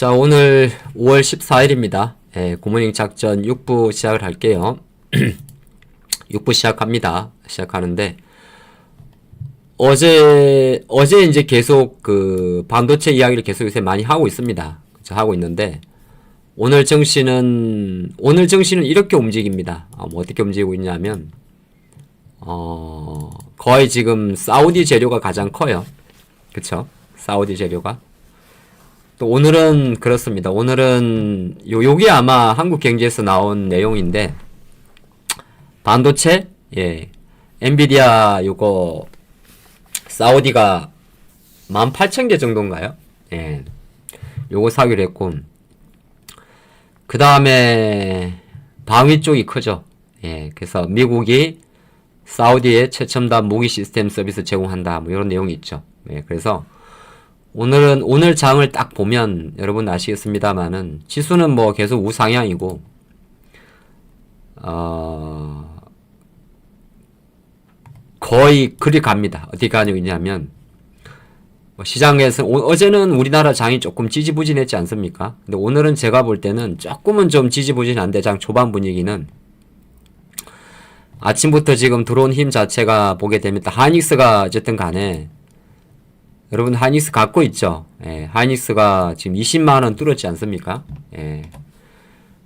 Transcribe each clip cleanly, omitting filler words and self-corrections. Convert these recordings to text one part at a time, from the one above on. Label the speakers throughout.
Speaker 1: 자, 오늘 5월 14일입니다. 예, 굿모닝 작전 6부 시작을 할게요. 6부 시작하는데, 어제 이제 계속 그 반도체 이야기를 계속 요새 많이 하고 있습니다. 그쵸, 하고 있는데, 오늘 정시는 이렇게 움직입니다. 뭐 어떻게 움직이고 있냐면, 거의 지금 사우디 재료가 가장 커요. 그쵸? 사우디 재료가. 또 오늘은 그렇습니다. 오늘은 요게 아마 한국경제에서 나온 내용인데 반도체 엔비디아 요거 사우디가 18,000개 정도인가요? 예. 요거 사기로 했고 그 다음에 방위 쪽이 크죠. 예. 그래서 미국이 사우디에 최첨단 무기 시스템 서비스 제공한다. 뭐 이런 내용이 있죠. 예. 그래서 오늘 장을 딱 보면 여러분 아시겠습니다만은 지수는 뭐 계속 우상향이고 거의 그리 갑니다. 어디 가냐면 뭐 시장에서 어제는 우리나라 장이 조금 지지부진했지 않습니까? 근데 오늘은 제가 볼 때는 조금은 좀 지지부진한데 장 초반 분위기는 아침부터 지금 들어온 힘 자체가 보게 되면 하이닉스가 어쨌든 간에 여러분 하이닉스 갖고 있죠? 예, 하이닉스가 지금 20만원 뚫었지 않습니까? 예.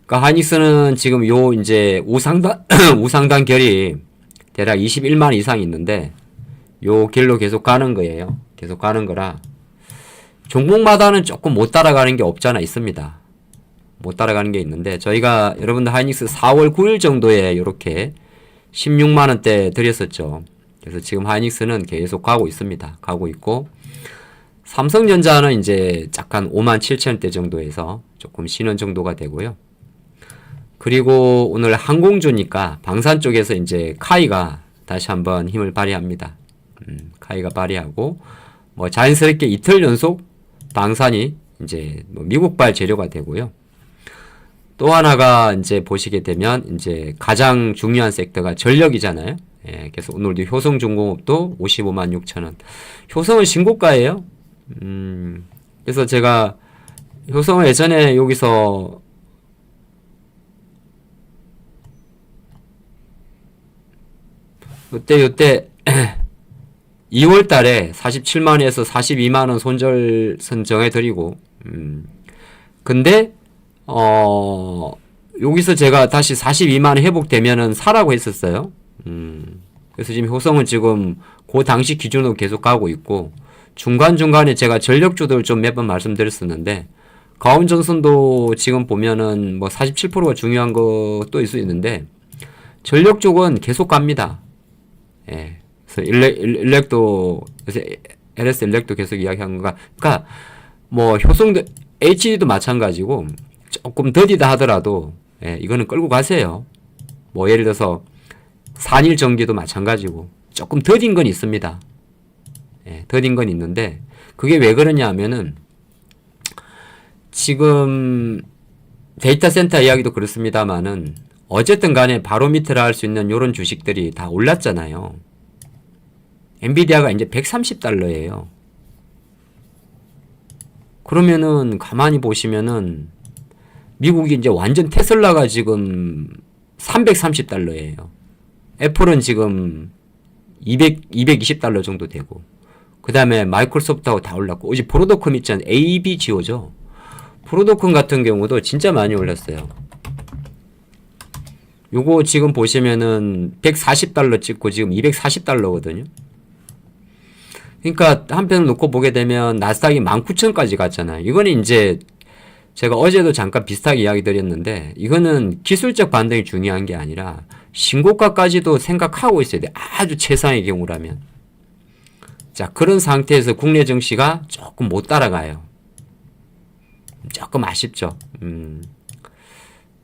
Speaker 1: 그러니까 하이닉스는 지금 요 이제 우상단 결이 대략 21만원 이상 있는데 요 길로 계속 가는 거예요. 계속 가는 거라 종목마다는 조금 못 따라가는 게 없잖아 있습니다. 못 따라가는 게 있는데 저희가 여러분들 하이닉스 4월 9일 정도에 요렇게 16만원대 드렸었죠. 그래서 지금 하이닉스는 계속 가고 있습니다. 가고 있고 삼성전자는 이제 약간 57,000원대 정도에서 조금 쉬는 정도가 되고요. 그리고 오늘 항공주니까 방산 쪽에서 이제 카이가 다시 한번 힘을 발휘합니다. 카이가 발휘하고 뭐 자연스럽게 이틀 연속 방산이 이제 뭐 미국발 재료가 되고요. 또 하나가 이제 보시게 되면 이제 가장 중요한 섹터가 전력이잖아요. 예, 그래서 오늘도 효성중공업도 556,000원. 효성은 신고가예요. 그래서 제가 효성을 예전에 여기서 요때 2월 달에 47만원에서 42만원 손절 선정해 드리고 근데 여기서 제가 다시 42만원 회복되면은 사라고 했었어요. 그래서 지금 효성은 지금 그 당시 기준으로 계속 가고 있고 중간중간에 제가 전력주들 좀 몇 번 말씀드렸었는데 가온전선도 지금 보면은 뭐 47%가 중요한 것도 있을 수 있는데 전력 쪽은 계속 갑니다. 예. 그래서 일렉도 그래서 LS 일렉도 계속 이야기한 거가 그러니까 뭐 효성도 HD도 마찬가지고 조금 더디다 하더라도 예, 이거는 끌고 가세요. 뭐 예를 들어서 산일전기도 마찬가지고 조금 더딘 건 있습니다. 예, 더딘 건 있는데 그게 왜 그러냐 하면은 지금 데이터 센터 이야기도 그렇습니다만은 어쨌든 간에 바로미터라 할 수 있는 요런 주식들이 다 올랐잖아요. 엔비디아가 이제 130달러예요. 그러면은 가만히 보시면은 미국이 이제 완전 테슬라가 지금 330달러예요. 애플은 지금 220달러 정도 되고 그 다음에 마이크로소프트하고 다 올랐고 어제 브로드컴 있잖아요. ABGO죠. 브로드컴 같은 경우도 진짜 많이 올랐어요. 요거 지금 보시면은 140달러 찍고 지금 240달러거든요. 그러니까 한편을 놓고 보게 되면 나스닥이 19,000까지 갔잖아요. 이거는 이제 제가 어제도 잠깐 비슷하게 이야기 드렸는데 이거는 기술적 반등이 중요한 게 아니라 신고가까지도 생각하고 있어야 돼. 아주 최상의 경우라면. 자, 그런 상태에서 국내 증시가 조금 못 따라가요. 조금 아쉽죠.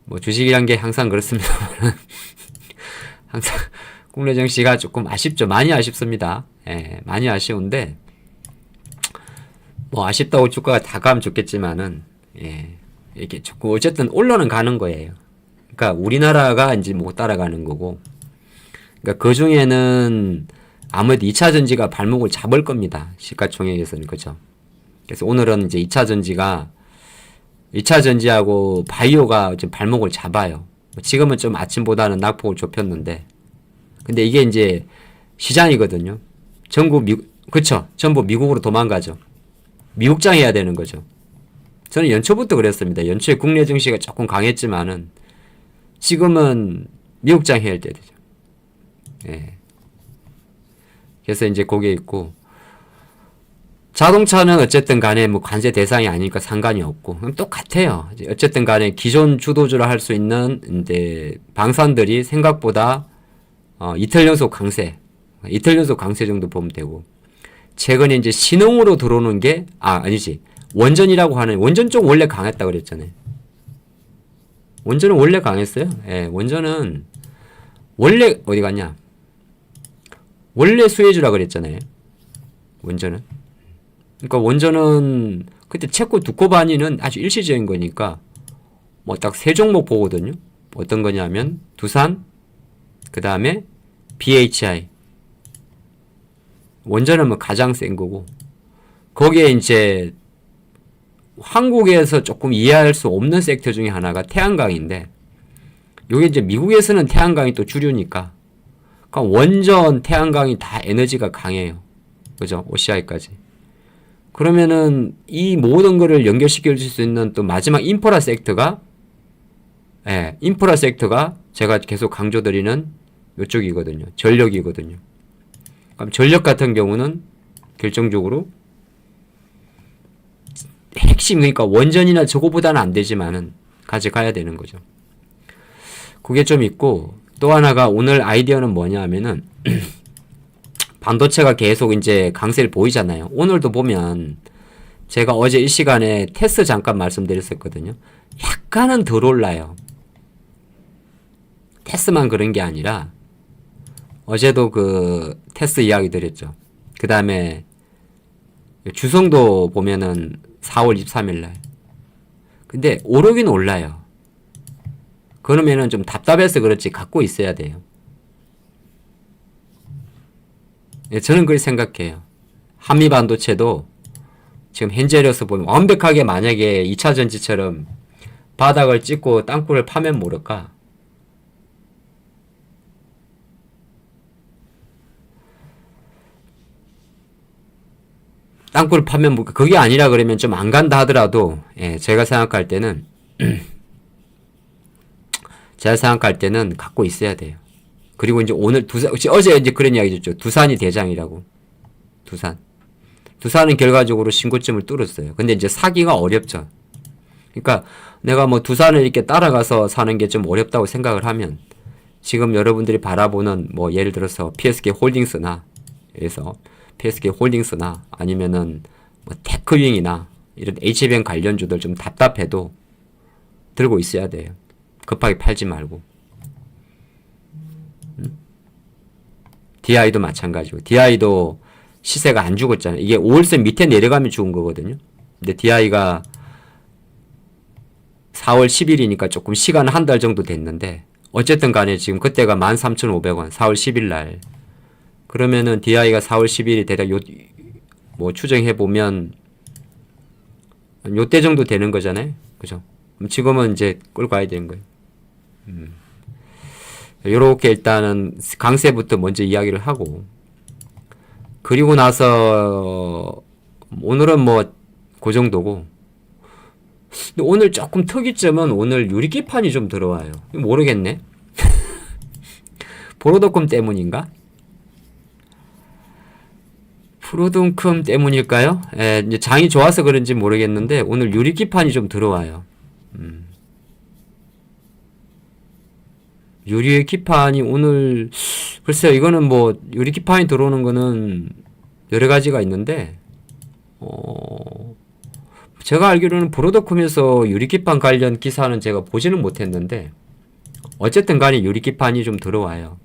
Speaker 1: 뭐 주식이란 게 항상 그렇습니다. 항상 국내 증시가 조금 아쉽죠. 많이 아쉽습니다. 예, 많이 아쉬운데 뭐 아쉽다고 주가가 다 가면 좋겠지만은 예, 이게 조금 어쨌든 올라는 가는 거예요. 그러니까 우리나라가 이제 못 따라가는 거고, 그러니까 그 중에는 아무래도 2차 전지가 발목을 잡을 겁니다. 시가총액에서는 그죠. 그래서 오늘은 이제 2차 전지가 2차 전지하고 바이오가 지금 발목을 잡아요. 지금은 좀 아침보다는 낙폭을 좁혔는데, 근데 이게 이제 시장이거든요. 그쵸? 전부 미국으로 도망가죠. 미국장 해야 되는 거죠. 저는 연초부터 그랬습니다. 연초에 국내 증시가 조금 강했지만은 지금은 미국장 해야 될 때죠. 예. 그래서 이제 거기에 있고, 자동차는 어쨌든 간에 뭐 관세 대상이 아니니까 상관이 없고, 똑같아요. 어쨌든 간에 기존 주도주를 할 수 있는 이제 방산들이 생각보다 이틀 연속 강세, 이틀 연속 강세 정도 보면 되고, 최근에 이제 신흥으로 들어오는 게, 아니지. 원전이라고 하는, 원전 쪽 원래 강했다 그랬잖아요. 원전은 원래 강했어요. 예, 원전은, 원래, 어디 갔냐. 원래 수혜주라 그랬잖아요. 원전은. 그러니까 원전은, 그때 체코 두코바니는 아주 일시적인 거니까, 뭐 딱 세 종목 보거든요. 어떤 거냐면, 두산, 그 다음에 BHI. 원전은 뭐 가장 센 거고, 거기에 이제 한국에서 조금 이해할 수 없는 섹터 중에 하나가 태양광인데, 요게 이제 미국에서는 태양광이 또 주류니까, 그러니까 원전, 태양광이 다 에너지가 강해요. 그죠? OCI까지. 그러면은 이 모든 거를 연결시켜 줄 수 있는 또 마지막 인프라 섹터가, 예, 인프라 섹터가 제가 계속 강조드리는 이쪽이거든요. 전력이거든요. 그럼 전력 같은 경우는 결정적으로 핵심, 그러니까 원전이나 저거보다는 안 되지만은 가져가야 되는 거죠. 그게 좀 있고, 또 하나가 오늘 아이디어는 뭐냐 하면은 반도체가 계속 이제 강세를 보이잖아요. 오늘도 보면 제가 어제 이 시간에 테스 잠깐 말씀드렸었거든요. 약간은 덜 올라요. 테스만 그런 게 아니라 어제도 그 테스 이야기 드렸죠. 그 다음에 주성도 보면은 4월 23일 날. 근데 오르긴 올라요. 그러면은 좀 답답해서 그렇지 갖고 있어야 돼요. 예, 저는 그렇게 생각해요. 한미 반도체도 지금 현재로서 보면 완벽하게 만약에 2차 전지처럼 바닥을 찍고 땅굴을 파면 모를까? 땅굴을 파면 모를까? 그게 아니라 그러면 좀 안 간다 하더라도, 예, 제가 생각할 때는 갖고 있어야 돼요. 그리고 이제 오늘 어제 이제 그런 이야기 줬죠. 두산이 대장이라고. 두산은 결과적으로 신고점을 뚫었어요. 근데 이제 사기가 어렵죠. 그러니까 내가 뭐 두산을 이렇게 따라가서 사는 게 좀 어렵다고 생각을 하면 지금 여러분들이 바라보는 뭐 예를 들어서 PSK 홀딩스나 아니면은 뭐 테크윙이나 이런 HBM 관련주들 좀 답답해도 들고 있어야 돼요. 급하게 팔지 말고. DI도 마찬가지고. DI도 시세가 안 죽었잖아요. 이게 5월선 밑에 내려가면 죽은 거거든요. 근데 DI가 4월 10일이니까 조금 시간은 한 달 정도 됐는데 어쨌든 간에 지금 그때가 13,500원 4월 10일 날. 그러면은 DI가 4월 10일이 대략 뭐 추정해 보면 요때 정도 되는 거잖아요. 그죠? 그럼 지금은 이제 끌고 가야 되는 거예요. 요렇게 일단은 강세부터 먼저 이야기를 하고, 그리고 나서 오늘은 뭐 그 정도고, 근데 오늘 조금 특이점은 오늘 유리기판이 좀 들어와요. 모르겠네. 브로드컴 때문인가? 브로드컴 때문일까요? 예, 이제 장이 좋아서 그런지 모르겠는데 오늘 유리기판이 좀 들어와요. 유리의 기판이 오늘, 글쎄요, 이거는 뭐 유리기판이 들어오는 거는 여러 가지가 있는데 제가 알기로는 브로드컴에서 유리기판 관련 기사는 제가 보지는 못했는데 어쨌든 간에 유리기판이 좀 들어와요.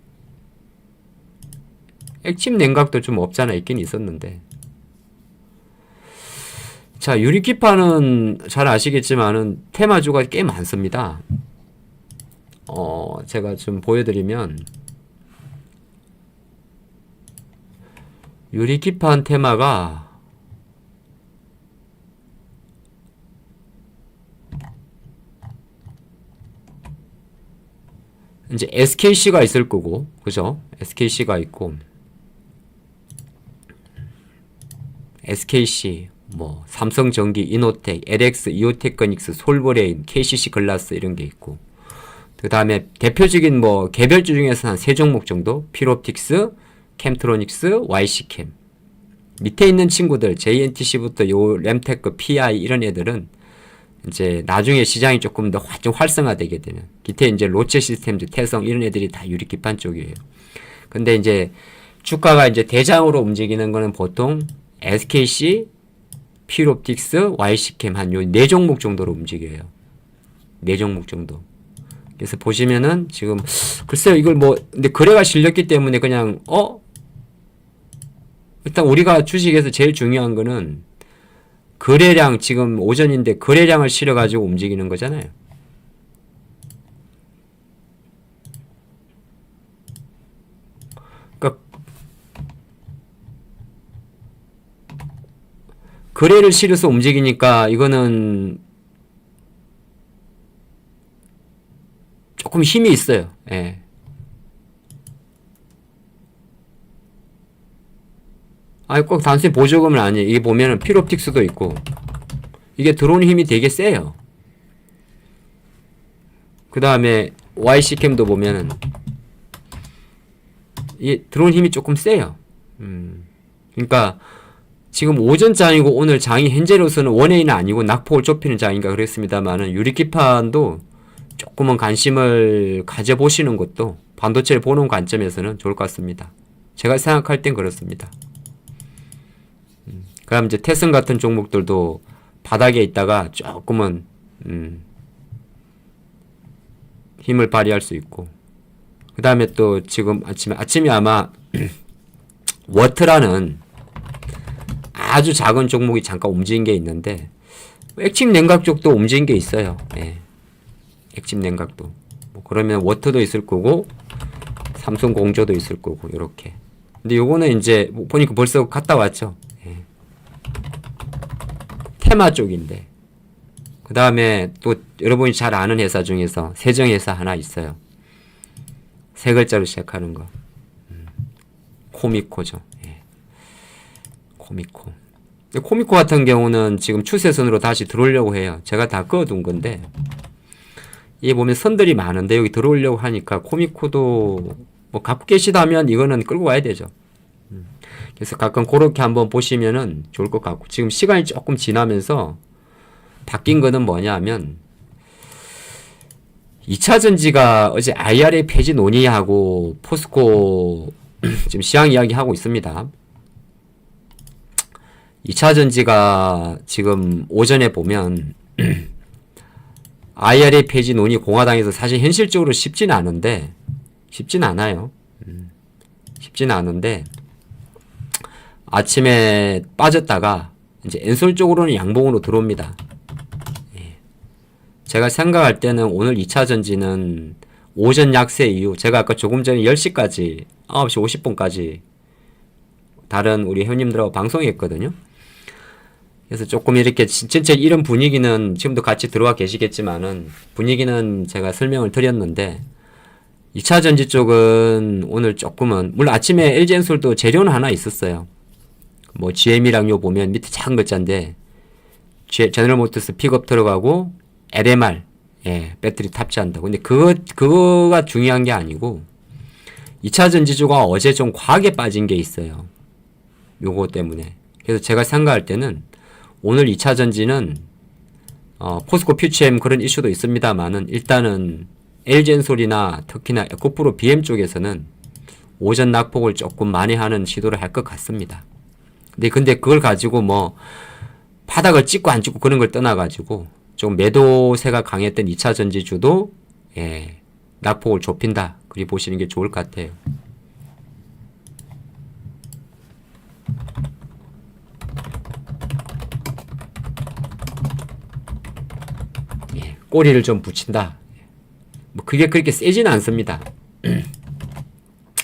Speaker 1: 액침 냉각도 좀 없잖아 있긴 있었는데, 자, 유리기판은 잘 아시겠지만은 테마주가 꽤 많습니다. 제가 좀 보여드리면 유리기판 테마가 이제 SKC가 있을 거고, 그죠? SKC가 있고, SKC, 뭐, 삼성전기, 이노텍, LX, 이오테크닉스, 솔브레인, KCC 글라스 이런 게 있고, 그 다음에 대표적인 뭐, 개별주 중에서 한 3종목 정도, 필옵틱스, 캠트로닉스, YC캠. 밑에 있는 친구들, JNTC부터 요 램테크, PI 이런 애들은 이제 나중에 시장이 조금 더 좀 활성화되게 되는, 밑에 이제 로체 시스템즈, 태성 이런 애들이 다 유리기판 쪽이에요. 근데 이제 주가가 이제 대장으로 움직이는 거는 보통 SKC, 필옵틱스, YC캠 한 요 4종목 정도로 움직여요. 4종목 정도. 그래서 보시면은 지금 글쎄요 이걸 뭐 근데 거래가 실렸기 때문에 그냥 일단 우리가 주식에서 제일 중요한 거는 거래량 지금 오전인데 거래량을 실어 가지고 움직이는 거잖아요. 그러니까 거래를 실어서 움직이니까 이거는 조금 힘이 있어요. 예. 아니 꼭 단순히 보조금은 아니에요. 이게 보면은 필옵틱스도 있고 이게 들어오는 힘이 되게 세요. 그 다음에 YC캠도 보면은 이 들어오는 힘이 조금 세요. 그러니까 지금 오전 장이고 오늘 장이 현재로서는 원웨이는 아니고 낙폭을 좁히는 장인가 그랬습니다만은 유리기판도 조금은 관심을 가져보시는 것도 반도체를 보는 관점에서는 좋을 것 같습니다. 제가 생각할 땐 그렇습니다. 그다음 이제 태승 같은 종목들도 바닥에 있다가 조금은 힘을 발휘할 수 있고 그 다음에 또 지금 아침에 아마 워트라는 아주 작은 종목이 잠깐 움직인 게 있는데 액침 냉각 쪽도 움직인 게 있어요. 예. 액침 냉각도 뭐 그러면 워트도 있을 거고 삼성 공조도 있을 거고 이렇게. 근데 요거는 이제 보니까 벌써 갔다 왔죠. 예. 테마 쪽인데 그 다음에 또 여러분이 잘 아는 회사 중에서 세정회사 하나 있어요. 세 글자로 시작하는 거. 코미코죠. 예. 코미코. 코미코 같은 경우는 지금 추세선으로 다시 들어오려고 해요. 제가 다 그어둔 건데 이 보면 선들이 많은데 여기 들어오려고 하니까 코미코도 뭐 갖고 계시다면 이거는 끌고 와야 되죠. 그래서 가끔 그렇게 한번 보시면은 좋을 것 같고 지금 시간이 조금 지나면서 바뀐 거는 뭐냐면 2차전지가 어제 IRA 폐지 논의하고 포스코 지금 시황 이야기하고 있습니다. 2차전지가 지금 오전에 보면 IRA 폐지 논의 공화당에서 사실 현실적으로 쉽진 않은데 쉽진 않아요. 쉽진 않은데 아침에 빠졌다가 이제 엔솔 쪽으로는 양봉으로 들어옵니다. 예. 제가 생각할 때는 오늘 2차전지는 오전 약세 이후 제가 아까 조금 전에 10시까지 9시 50분까지 다른 우리 회원님들하고 방송했거든요. 그래서 조금 이렇게 전체 이런 분위기는 지금도 같이 들어와 계시겠지만은 분위기는 제가 설명을 드렸는데 2차전지 쪽은 오늘 조금은 물론 아침에 LG엔솔도 재료는 하나 있었어요. 뭐 GM이랑 요 보면 밑에 작은 글자인데 제너럴모터스 픽업 들어가고 LMR 예, 배터리 탑재한다고. 근데 그거가 중요한 게 아니고 2차 전지주가 어제 좀 과하게 빠진 게 있어요. 요거 때문에. 그래서 제가 생각할 때는 오늘 2차 전지는 포스코 퓨처엠 그런 이슈도 있습니다만은 일단은 LG엔솔이나 특히나 에코프로 BM 쪽에서는 오전 낙폭을 조금 만회하는 시도를 할 것 같습니다. 근데 그걸 가지고 뭐 바닥을 찍고 안 찍고 그런 걸 떠나가지고 좀 매도세가 강했던 2차 전지주도 예, 낙폭을 좁힌다. 그리 보시는 게 좋을 것 같아요. 예, 꼬리를 좀 붙인다. 뭐 그게 그렇게 세지는 않습니다.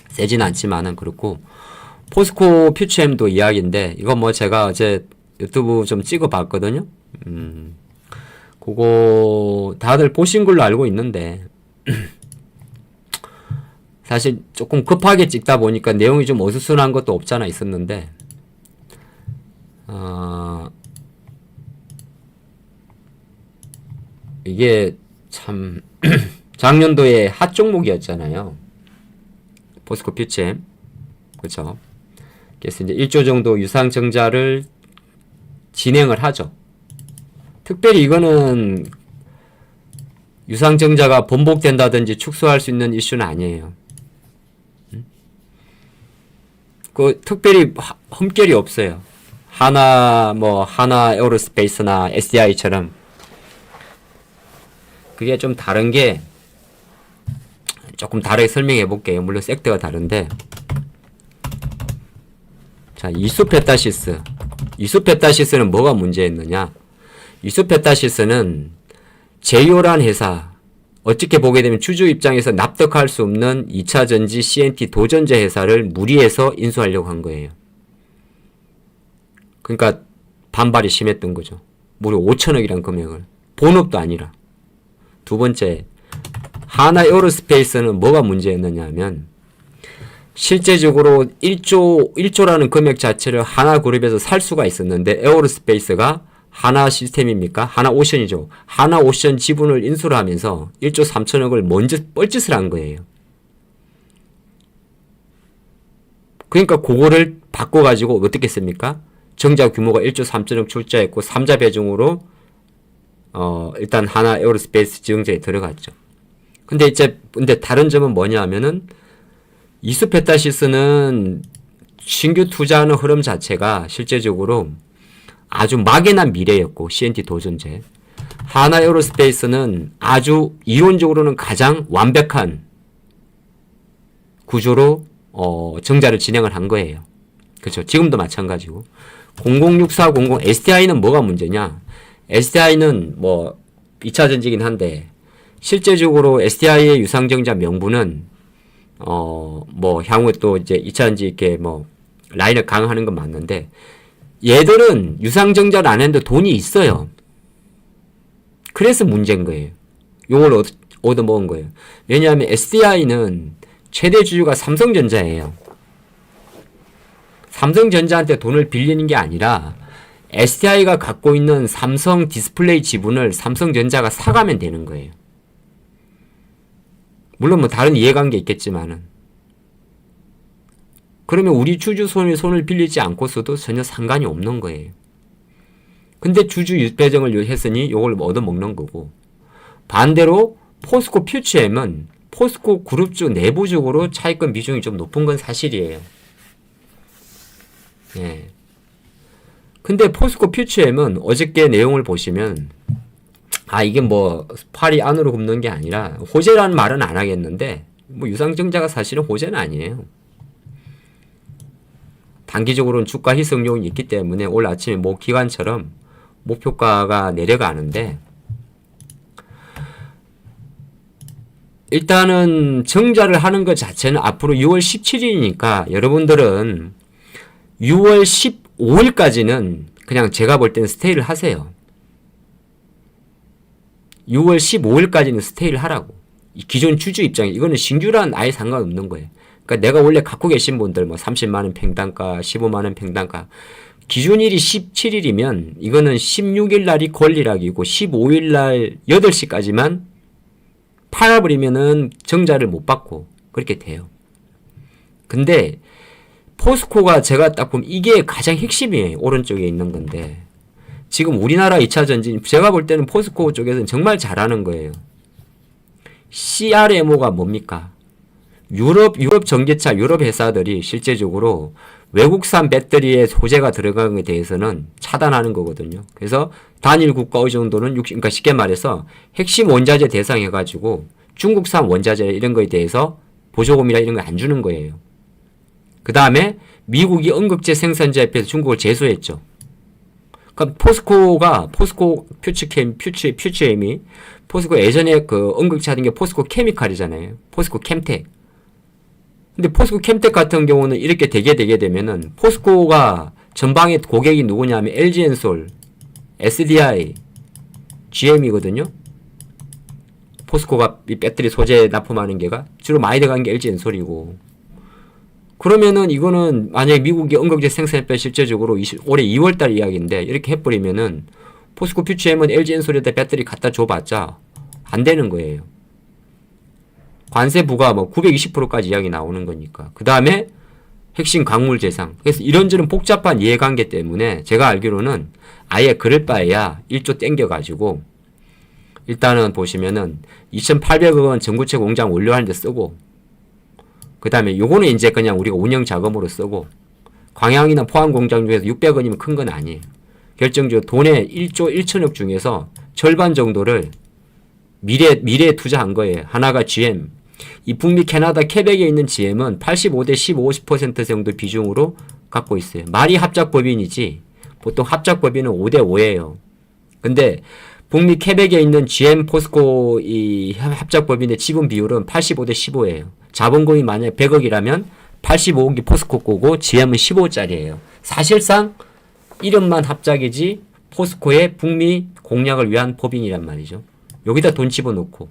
Speaker 1: 세진 않지만은 그렇고 포스코 퓨처엠도 이야기인데 이건 뭐 제가 어제 유튜브 좀 찍어 봤거든요. 그거 다들 보신 걸로 알고 있는데 사실 조금 급하게 찍다 보니까 내용이 좀 어수선한 것도 없잖아 있었는데, 이게 참 작년도에 핫 종목이었잖아요. 포스코 퓨처엠. 그쵸? 그래서 이제 1조 정도 유상증자를 진행을 하죠. 특별히 이거는 유상증자가 번복된다든지 축소할 수 있는 이슈는 아니에요. 그 특별히 흠결이 없어요. 하나 에어로스페이스나 SDI처럼. 그게 좀 다른 게, 조금 다르게 설명해 볼게요. 물론 섹터가 다른데. 자, 이수페타시스. 이수페타시스는 뭐가 문제였느냐? 이수페타시스는 제이오란 회사, 어떻게 보게 되면 주주 입장에서 납득할 수 없는 2차전지 CNT 도전자 회사를 무리해서 인수하려고 한 거예요. 그러니까 반발이 심했던 거죠. 무려 5천억이란 금액을. 본업도 아니라. 두 번째, 하나 에어로스페이스는 뭐가 문제였느냐 하면, 실제적으로 1조라는 금액 자체를 하나 그룹에서 살 수가 있었는데, 에어로스페이스가 하나 시스템입니까? 하나 오션이죠. 하나 오션 지분을 인수를 하면서 1조 3천억을 먼저 뻘짓을 한 거예요. 그러니까 그거를 바꿔가지고 어떻게 씁니까? 정자 규모가 1조 3천억 출자했고 3자 배정으로 일단 하나 에어로스페이스 지정자에 들어갔죠. 근데 다른 점은 뭐냐 하면은 이수페타시스는 신규 투자하는 흐름 자체가 실제적으로 아주 막연한 미래였고, CNT 도전제. 하나 에어로스페이스는 아주 이론적으로는 가장 완벽한 구조로 정자를 진행을 한 거예요. 그렇죠. 지금도 마찬가지고. 006400 STI는 뭐가 문제냐? STI는 뭐 2차 전지긴 한데, 실제적으로 STI의 유상증자 명분은 향후에 또 이제 2차 전지 이렇게 라인을 강화하는 건 맞는데, 얘들은 유상증자를 안 했는데 돈이 있어요. 그래서 문제인 거예요. 요걸 얻어먹은 거예요. 왜냐하면 SDI는 최대 주주가 삼성전자예요. 삼성전자한테 돈을 빌리는 게 아니라 SDI가 갖고 있는 삼성 디스플레이 지분을 삼성전자가 사가면 되는 거예요. 물론 다른 이해관계 있겠지만은. 그러면 우리 주주 손을 빌리지 않고서도 전혀 상관이 없는 거예요. 근데 주주 유배정을 했으니 이걸 얻어먹는 거고, 반대로 포스코 퓨처엠은 포스코 그룹주 내부적으로 차입금 비중이 좀 높은 건 사실이에요. 예. 근데 포스코 퓨처엠은 어저께 내용을 보시면, 이게 팔이 안으로 굽는 게 아니라, 호재라는 말은 안 하겠는데, 유상증자가 사실은 호재는 아니에요. 단기적으로는 주가 희석용이 있기 때문에 오늘 아침에 기관처럼 목표가가 내려가는데, 일단은 정자를 하는 것 자체는 앞으로 6월 17일이니까 여러분들은 6월 15일까지는 그냥 제가 볼 때는 스테이를 하세요. 6월 15일까지는 스테이를 하라고. 기존 주주 입장에 이거는 신규란 아예 상관없는 거예요. 그러니까 내가 원래 갖고 계신 분들 30만원 평단가, 15만원 평단가, 기준일이 17일이면 이거는 16일 날이 권리락이고 15일 날 8시까지만 팔아버리면은 정자를 못 받고 그렇게 돼요. 근데 포스코가 제가 딱 보면 이게 가장 핵심이에요. 오른쪽에 있는 건데, 지금 우리나라 2차 전지 제가 볼 때는 포스코 쪽에서는 정말 잘하는 거예요. CRMO가 뭡니까? 유럽 전기차, 유럽 회사들이 실제적으로 외국산 배터리에 소재가 들어가는 데 대해서는 차단하는 거거든요. 그래서 단일 국가 어느 정도는 그러니까 쉽게 말해서 핵심 원자재 대상 해가지고 중국산 원자재 이런 거에 대해서 보조금이나 이런 거 안 주는 거예요. 그 다음에 미국이 언급제 생산자에 비해서 중국을 제소했죠. 그러니까 포스코 퓨처엠이 포스코 예전에 언급제 하던 게 포스코 케미칼이잖아요. 포스코 캠텍. 근데 포스코 캠텍 같은 경우는 이렇게 되게 되면은 포스코가 전방의 고객이 누구냐면 LG엔솔, SDI, GM이거든요. 포스코가 이 배터리 소재 납품하는 게가 주로 많이 들어간 게 LG 엔솔이고. 그러면은 이거는 만약에 미국이 응급제 생산했던 실제적으로 올해 2월달 이야기인데 이렇게 해버리면은 포스코 퓨처엠은 LG 엔솔에다 배터리 갖다 줘봤자 안 되는 거예요. 관세 부과 뭐 920%까지 이야기 나오는 거니까. 그 다음에 핵심 광물 재상. 그래서 이런저런 복잡한 이해관계 때문에 제가 알기로는 아예 그럴 바에야 1조 땡겨가지고 일단은 보시면은 2,800억 원 전구체 공장 원료하는 데 쓰고 그 다음에 요거는 이제 그냥 우리가 운영 자금으로 쓰고 광양이나 포항 공장 중에서 600원이면 큰 건 아니에요. 결정적으로 돈의 1조 1천억 중에서 절반 정도를 미래에 투자한 거예요. 하나가 GM. 이 북미 캐나다 케벡에 있는 GM은 85대 15, 50% 정도 비중으로 갖고 있어요. 말이 합작법인이지 보통 합작법인은 5대 5예요. 근데 북미 케벡에 있는 GM 포스코 이 합작법인의 지분 비율은 85대 15예요. 자본금이 만약 100억이라면 85억이 포스코 거고 GM은 15억짜리예요. 사실상 이름만 합작이지 포스코의 북미 공략을 위한 법인이란 말이죠. 여기다 돈 집어넣고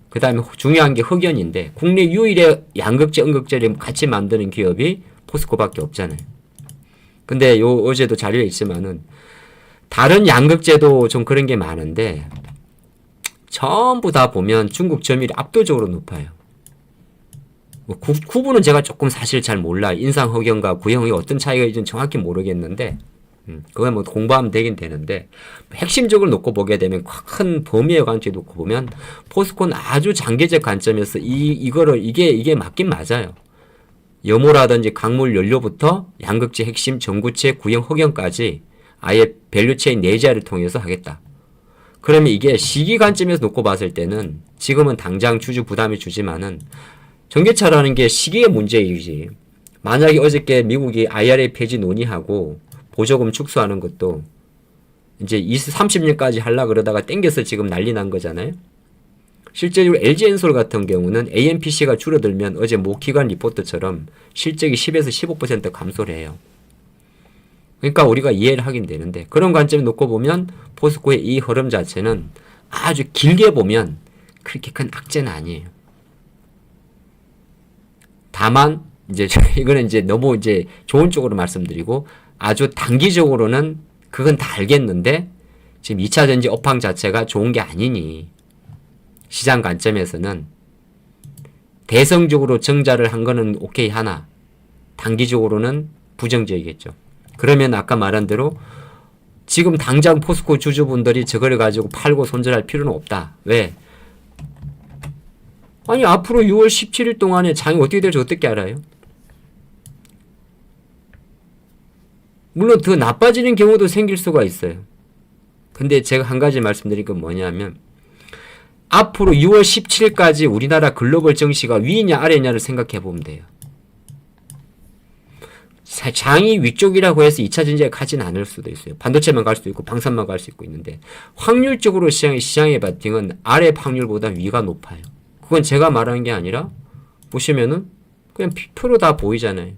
Speaker 1: 그 다음에 중요한 게 흑연인데 국내 유일의 양극재, 음극재를 같이 만드는 기업이 포스코밖에 없잖아요. 근데 어제도 자료에 있지만은 다른 양극재도 좀 그런 게 많은데 전부 다 보면 중국 점유율이 압도적으로 높아요. 뭐 구분은 제가 조금 사실 잘 몰라요. 인상 흑연과 구형 흑연 어떤 차이가 있는지 정확히 모르겠는데 그건 뭐 공부하면 되긴 되는데 핵심적으로 놓고 보게 되면 큰 범위의 관점에 놓고 보면 포스코는 아주 장기적 관점에서 이게 맞긴 맞아요. 염호라든지 강물 연료부터 양극재 핵심 전구체 구형 흑연까지 아예 밸류체인 내재화를 통해서 하겠다. 그러면 이게 시기 관점에서 놓고 봤을 때는 지금은 당장 주주 부담이 주지만은 전기차라는 게 시기의 문제이지. 만약에 어저께 미국이 IRA 폐지 논의하고 보조금 축소하는 것도 이제 30년까지 하려고 그러다가 땡겨서 지금 난리 난 거잖아요. 실제로 LG 엔솔 같은 경우는 AMPC가 줄어들면 어제 모기관 리포트처럼 실적이 10에서 15% 감소를 해요. 그러니까 우리가 이해를 하긴 되는데 그런 관점에 놓고 보면 포스코의 이 흐름 자체는 아주 길게 보면 그렇게 큰 악재는 아니에요. 다만 이제 이거는 이제 너무 이제 좋은 쪽으로 말씀드리고 아주 단기적으로는 그건 다 알겠는데 지금 2차 전지 업황 자체가 좋은 게 아니니 시장 관점에서는 대성적으로 정자를 한 거는 오케이 하나 단기적으로는 부정적이겠죠. 그러면 아까 말한 대로 지금 당장 포스코 주주분들이 저거를 가지고 팔고 손절할 필요는 없다. 왜? 아니 앞으로 6월 17일 동안에 장이 어떻게 될지 어떻게 알아요? 물론 더 나빠지는 경우도 생길 수가 있어요. 근데 제가 한 가지 말씀드릴 건 뭐냐면 앞으로 6월 17일까지 우리나라 글로벌 증시가 위냐 아래냐를 생각해 보면 돼요. 장이 위쪽이라고 해서 2차 전지가 가지는 않을 수도 있어요. 반도체만 갈 수도 있고 방산만 갈 수 있고 있는데 확률적으로 시장의 바팅은 아래 확률보다 위가 높아요. 그건 제가 말하는 게 아니라 보시면은 그냥 표로 다 보이잖아요.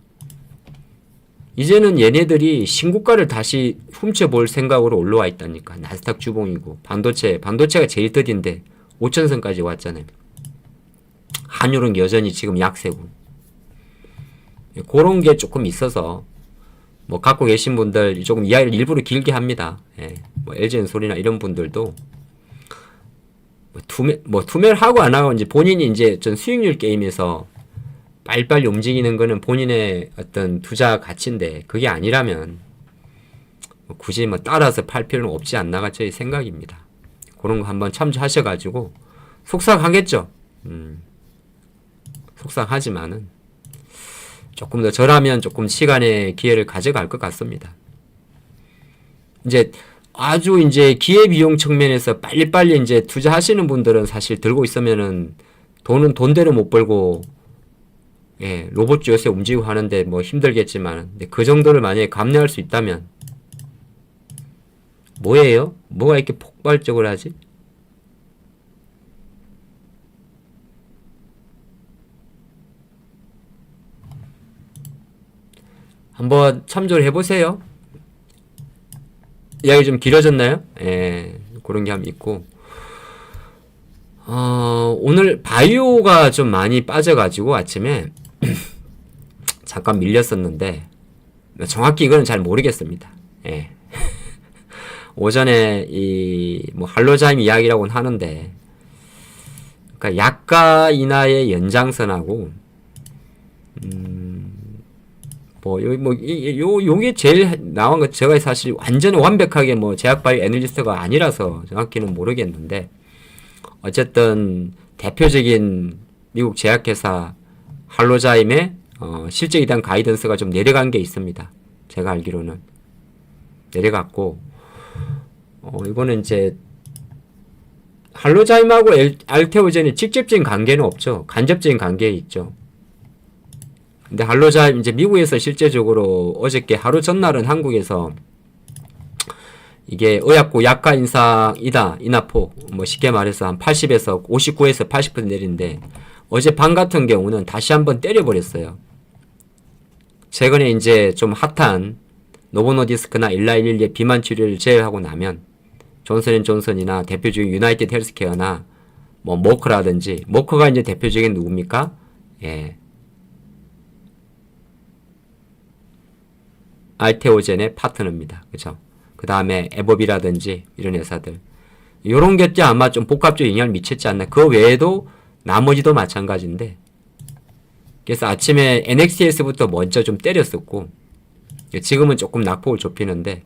Speaker 1: 이제는 얘네들이 신고가를 다시 훔쳐볼 생각으로 올라와 있다니까. 나스닥 주봉이고 반도체가 제일 더딘데 5천선까지 왔잖아요. 환율은 여전히 지금 약세고. 그런 게 조금 있어서 뭐 갖고 계신 분들 조금 이야기를 일부러 길게 합니다. 예. 뭐 LG엔솔이나 이런 분들도 투매를 하고 안 하고 이제 본인이 이제 전 수익률 게임에서 빨리빨리 움직이는 거는 본인의 어떤 투자 가치인데 그게 아니라면 뭐 굳이 뭐 따라서 팔 필요는 없지 않나가 저희 생각입니다. 그런 거 한번 참조하셔가지고 속상하겠죠. 속상하지만은 조금 더 저라면 조금 시간의 기회를 가져갈 것 같습니다. 이제 아주 이제 기회비용 측면에서 빨리빨리 이제 투자하시는 분들은 사실 들고 있으면은 돈은 돈대로 못 벌고 예, 로봇 요새 움직이고 하는데 뭐 힘들겠지만 근데 그 정도를 만약에 감내할 수 있다면 뭐예요? 뭐가 이렇게 폭발적으로 하지? 한번 참조를 해보세요. 이야기 좀 길어졌나요? 예, 그런 게 한번 있고 오늘 바이오가 좀 많이 빠져가지고 아침에 잠깐 밀렸었는데 정확히 이거는 잘 모르겠습니다. 예. 오전에 뭐 할로자임 이야기라고는 하는데, 그러니까 약가 인하의 연장선하고 요게 제일 나온 거. 제가 사실 완전 완벽하게 뭐 제약바이오 애널리스트가 아니라서 정확히는 모르겠는데, 어쨌든 대표적인 미국 제약회사 할로자임의 실제 이단 가이던스가 좀 내려간 게 있습니다. 제가 알기로는 내려갔고, 이거는 이제 할로자임하고 알테오젠이 직접적인 관계는 없죠. 간접적인 관계에 있죠. 근데 할로자임 이제 미국에서 실제적으로 어저께 하루 전날은 한국에서 이게 의약고 약가 인상이다, 인하폭, 뭐 쉽게 말해서 한 80에서 59에서 80% 내린데, 어제 밤 같은 경우는 다시 한번 때려버렸어요. 최근에 이제 좀 핫한 노보노디스크나 일라일리의 비만 치료를 제외하고 나면 존슨앤존슨이나 대표적인 유나이티드 헬스케어나 뭐 모크라든지, 모크가 이제 대표적인 누굽니까? 예. 알테오젠의 파트너입니다. 그죠? 그 다음에 에버비라든지 이런 회사들. 요런 게 아마 좀 복합적 영향을 미쳤지 않나. 그 외에도 나머지도 마찬가지인데. 그래서 아침에 NXTS부터 먼저 좀 때렸었고, 지금은 조금 낙폭을 좁히는데,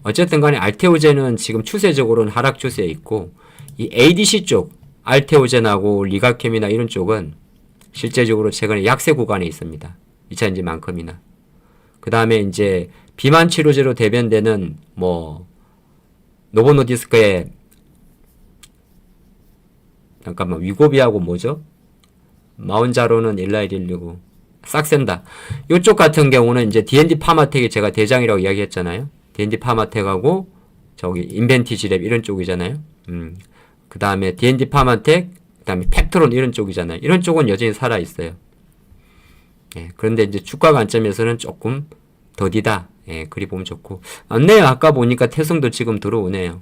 Speaker 1: 어쨌든 간에 알테오젠은 지금 추세적으로는 하락 추세에 있고, 이 ADC 쪽, 알테오젠하고 리가캠이나 이런 쪽은 실제적으로 최근에 약세 구간에 있습니다. 2차전지만큼이나. 그 다음에 이제 비만 치료제로 대변되는 뭐 노보노디스크의 잠깐만 위고비하고 뭐죠? 마운자로는 일라이릴리고 싹센다. 이쪽 같은 경우는 이제 D&D 파마텍이 제가 대장이라고 이야기했잖아요. D&D 파마텍하고 저기 인벤티지랩 이런 쪽이잖아요. 그 다음에 D&D 파마텍, 그 다음에 펩트론 이런 쪽이잖아요. 이런 쪽은 여전히 살아 있어요. 예, 그런데 이제 주가 관점에서는 조금 더디다. 예, 그리 보면 좋고. 네, 아까 보니까 태성도 지금 들어오네요.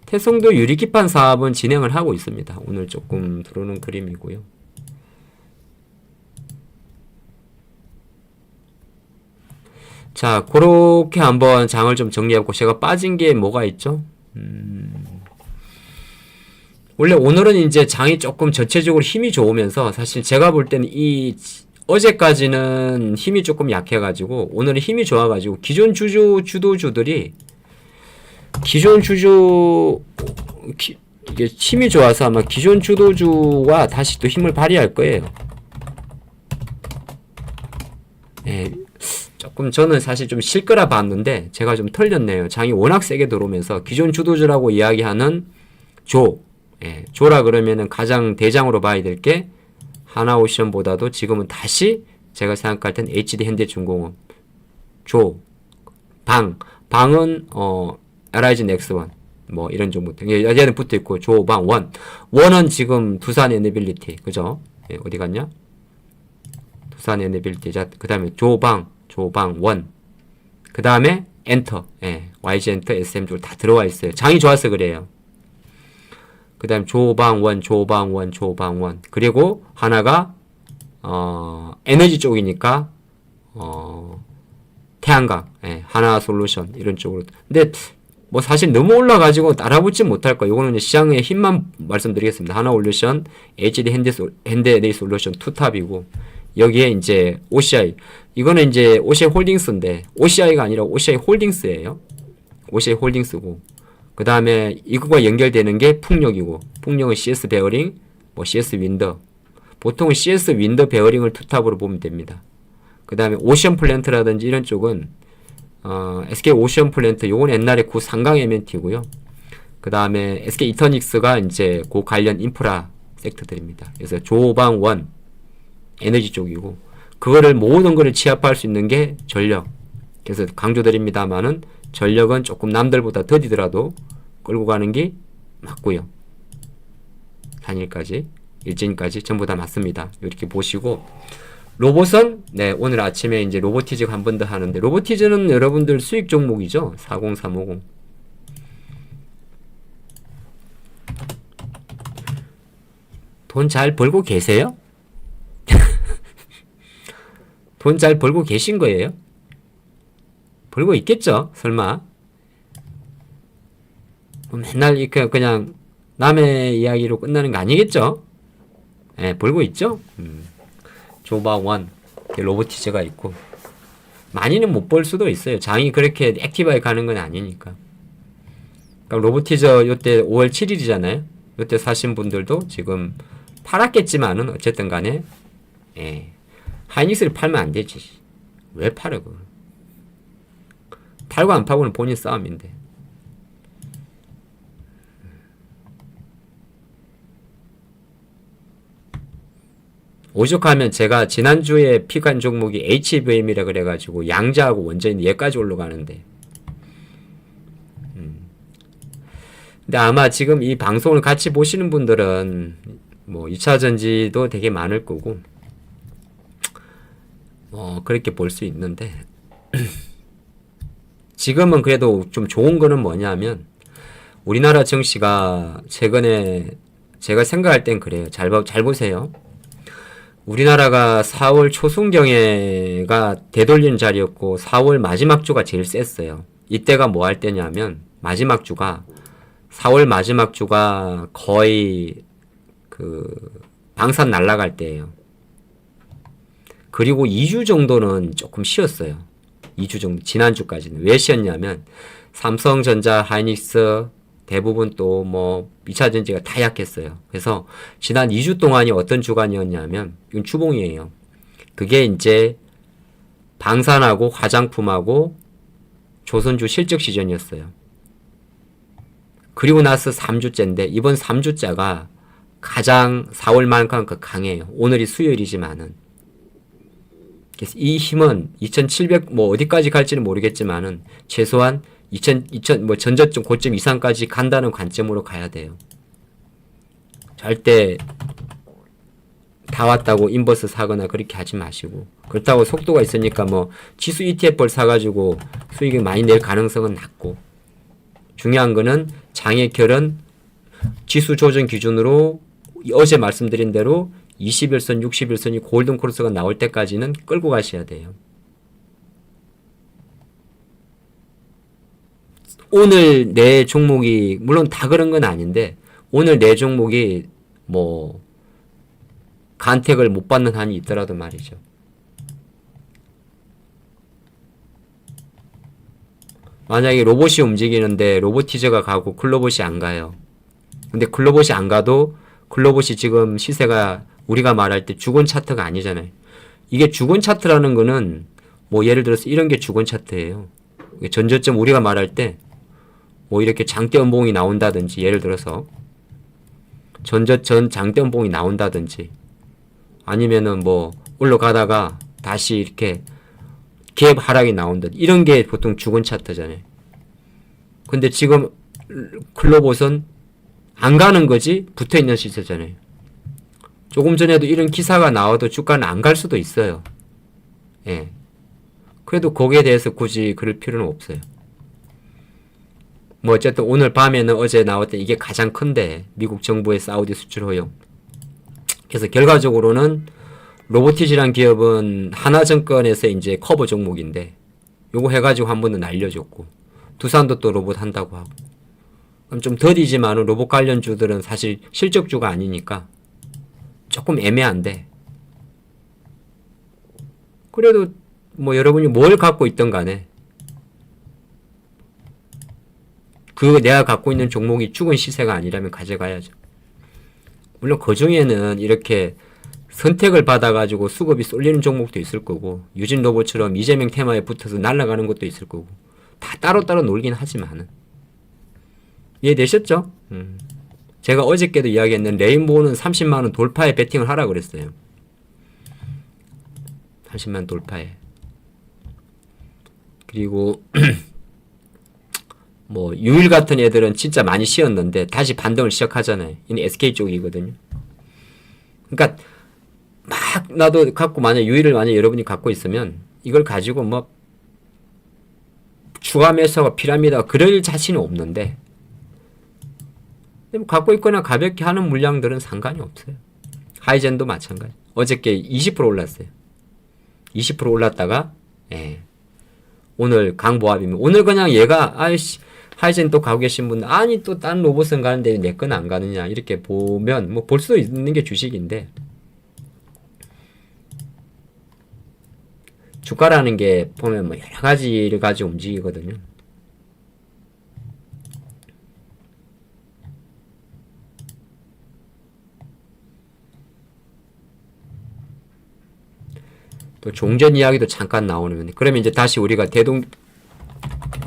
Speaker 1: 태성도 유리기판 사업은 진행을 하고 있습니다. 오늘 조금 들어오는 그림이고요. 자, 그렇게 한번 장을 좀 정리해보고, 제가 빠진 게 뭐가 있죠? 원래 오늘은 이제 장이 조금 전체적으로 힘이 좋으면서, 사실 제가 볼 때는 어제까지는 힘이 조금 약해가지고, 오늘은 힘이 좋아가지고, 기존 주도주들이, 이게 힘이 좋아서 아마 기존 주도주와 다시 또 힘을 발휘할 거예요. 예, 조금 저는 사실 좀 실 거라 봤는데, 제가 좀 털렸네요. 장이 워낙 세게 들어오면서, 기존 주도주라고 이야기하는 조라 그러면은 가장 대장으로 봐야 될 게 하나오션보다도 지금은 다시 제가 생각할 땐 HD 현대중공업, 방은 LIG 넥스원 뭐 이런 정도. 얘는 붙어 있고 원은 지금 두산 에너빌리티, 그죠? 예, 어디 갔냐? 두산 에너빌리티. 자, 그다음에 조방원. 그다음에 엔터. 예, YG 엔터, SM 쪽 다 들어와 있어요. 장이 좋아서 그래요. 그 다음 조방원. 그리고 하나가 에너지 쪽이니까 태양광, 예, 하나솔루션 이런 쪽으로. 근데 뭐 사실 너무 올라가지고 따라붙지 못할 거예요. 이거는 시장의 힘만 말씀드리겠습니다. 하나솔루션, HD 현대에너지솔루션 투탑이고, 여기에 이제 OCI, 이거는 이제 OCI 홀딩스인데 OCI가 아니라 OCI 홀딩스예요. OCI 홀딩스고, 그 다음에 이거와 연결되는 게 풍력이고, 풍력은 CS 베어링, 뭐 CS 윈더. 보통은 CS 윈더 베어링을 투탑으로 보면 됩니다. 그 다음에 오션 플랜트라든지 이런 쪽은 SK 오션 플랜트, 요건 옛날에 구 상강 MNT고요. 그 다음에 SK 이터닉스가 이제 그 관련 인프라 섹터들입니다. 그래서 조방원 에너지 쪽이고, 그거를 모든 거를 취합할 수 있는 게 전력. 그래서 강조드립니다만은 전력은 조금 남들보다 더디더라도 끌고 가는 게 맞고요. 단일까지, 일진까지 전부 다 맞습니다. 이렇게 보시고, 로봇은 네, 오늘 아침에 이제 로보티즈가 한 번 더 하는데, 로보티즈는 여러분들 수익 종목이죠. 40350. 돈 잘 벌고 계세요? 돈 잘 벌고 계신 거예요? 벌고 있겠죠? 설마. 맨날 이렇게 그냥 남의 이야기로 끝나는 거 아니겠죠? 예, 벌고 있죠? 조바원, 로보티저가 있고. 많이는 못 벌 수도 있어요. 장이 그렇게 액티브하게 가는 건 아니니까. 그러니까 로보티저 요때 5월 7일이잖아요. 요때 사신 분들도 지금 팔았겠지만은 어쨌든 간에, 예. 하이닉스를 팔면 안 되지. 왜 팔어, 그걸. 팔고 안 팔고는 본인 싸움인데. 오죽하면 제가 지난주에 픽한 종목이 HVM이라 그래가지고 양자하고 원전이 얘까지 올라가는데. 근데 아마 지금 이 방송을 같이 보시는 분들은 뭐 2차전지도 되게 많을 거고, 그렇게 볼 수 있는데, 지금은 그래도 좀 좋은 거는 뭐냐면, 우리나라 증시가 최근에 제가 생각할 땐 그래요. 잘 보세요. 우리나라가 4월 초순경에가 되돌리는 자리였고 4월 마지막 주가 제일 셌어요. 이때가 뭐 할 때냐면 마지막 주가 4월 마지막 주가 거의 그 방산 날아갈 때예요. 그리고 2주 정도는 조금 쉬었어요. 2주 정도 지난주까지는. 왜 쉬었냐면 삼성전자, 하이닉스 대부분 또 뭐 2차전지가 다 약했어요. 그래서 지난 2주 동안이 어떤 주간이었냐면 이건 주봉이에요. 그게 이제 방산하고 화장품하고 조선주 실적 시즌이었어요. 그리고 나서 3주째인데 이번 3주째가 가장 4월만큼 강해요. 오늘이 수요일이지만은. 그래서 이 힘은 2700 뭐 어디까지 갈지는 모르겠지만은 최소한 2000 뭐 전저점 고점 이상까지 간다는 관점으로 가야 돼요. 절대 다 왔다고 인버스 사거나 그렇게 하지 마시고, 그렇다고 속도가 있으니까 뭐 지수 ETF를 사가지고 수익을 많이 낼 가능성은 낮고, 중요한 거는 장의 결은 지수 조정 기준으로 어제 말씀드린 대로 21선, 61선이 골든 크로스가 나올 때까지는 끌고 가셔야 돼요. 오늘 내 종목이 물론 다 그런 건 아닌데 오늘 내 종목이 뭐 간택을 못 받는 한이 있더라도 말이죠. 만약에 로봇이 움직이는데 로보티저가 가고 클로봇이 안 가요. 근데 클로봇이 안 가도 클로봇이 지금 시세가 우리가 말할 때 주권 차트가 아니잖아요. 이게 주권 차트라는 거는 뭐 예를 들어서 이런 게 주권 차트예요. 전저점 우리가 말할 때 뭐 이렇게 장대 연봉이 나온다든지, 예를 들어서 전저점 장대 연봉이 나온다든지, 아니면은 뭐 올라가다가 다시 이렇게 갭 하락이 나온다, 이런 게 보통 주권 차트잖아요. 근데 지금 클로봇은 안 가는 거지 붙어 있는 시세잖아요. 조금 전에도 이런 기사가 나와도 주가는 안 갈 수도 있어요. 예. 그래도 거기에 대해서 굳이 그럴 필요는 없어요. 뭐 어쨌든 오늘 밤에는 어제 나왔던 이게 가장 큰데, 미국 정부의 사우디 수출 허용. 그래서 결과적으로는 로보티지란 기업은 하나증권에서 이제 커버 종목인데 요거 해가지고 한 번은 날려줬고, 두산도 또 로봇 한다고 하고. 그럼 좀 더디지만은 로봇 관련주들은 사실 실적주가 아니니까 조금 애매한데, 그래도 뭐 여러분이 뭘 갖고 있던 간에 그 내가 갖고 있는 종목이 죽은 시세가 아니라면 가져가야죠. 물론 그 중에는 이렇게 선택을 받아가지고 수급이 쏠리는 종목도 있을 거고, 유진 로봇처럼 이재명 테마에 붙어서 날아가는 것도 있을 거고, 다 따로따로 놀긴 하지만은. 이해되셨죠? 제가 어저께도 이야기했는데 레인보우는 30만원 돌파에 베팅을 하라 그랬어요. 30만 돌파에. 그리고 뭐 유일 같은 애들은 진짜 많이 쉬었는데 다시 반등을 시작하잖아요. 이는 SK 쪽이거든요. 그러니까 막 나도 갖고, 만약 유일을 만약 여러분이 갖고 있으면 이걸 가지고 뭐 추가 매수가 피랍니다 그럴 자신은 없는데, 갖고 있거나 가볍게 하는 물량들은 상관이 없어요. 하이젠도 마찬가지. 어저께 20% 올랐어요. 20% 올랐다가 예. 오늘 강보합이면 오늘 그냥 얘가 아이씨 하이젠 또 가고 계신 분 아니 또 딴 로봇은 가는데 내 건 안 가느냐 이렇게 보면 뭐 볼 수도 있는 게 주식인데 주가라는 게 보면 뭐 여러 가지를 가지고 움직이거든요. 또 종전 이야기도 잠깐 나오는 그러면 이제 다시 우리가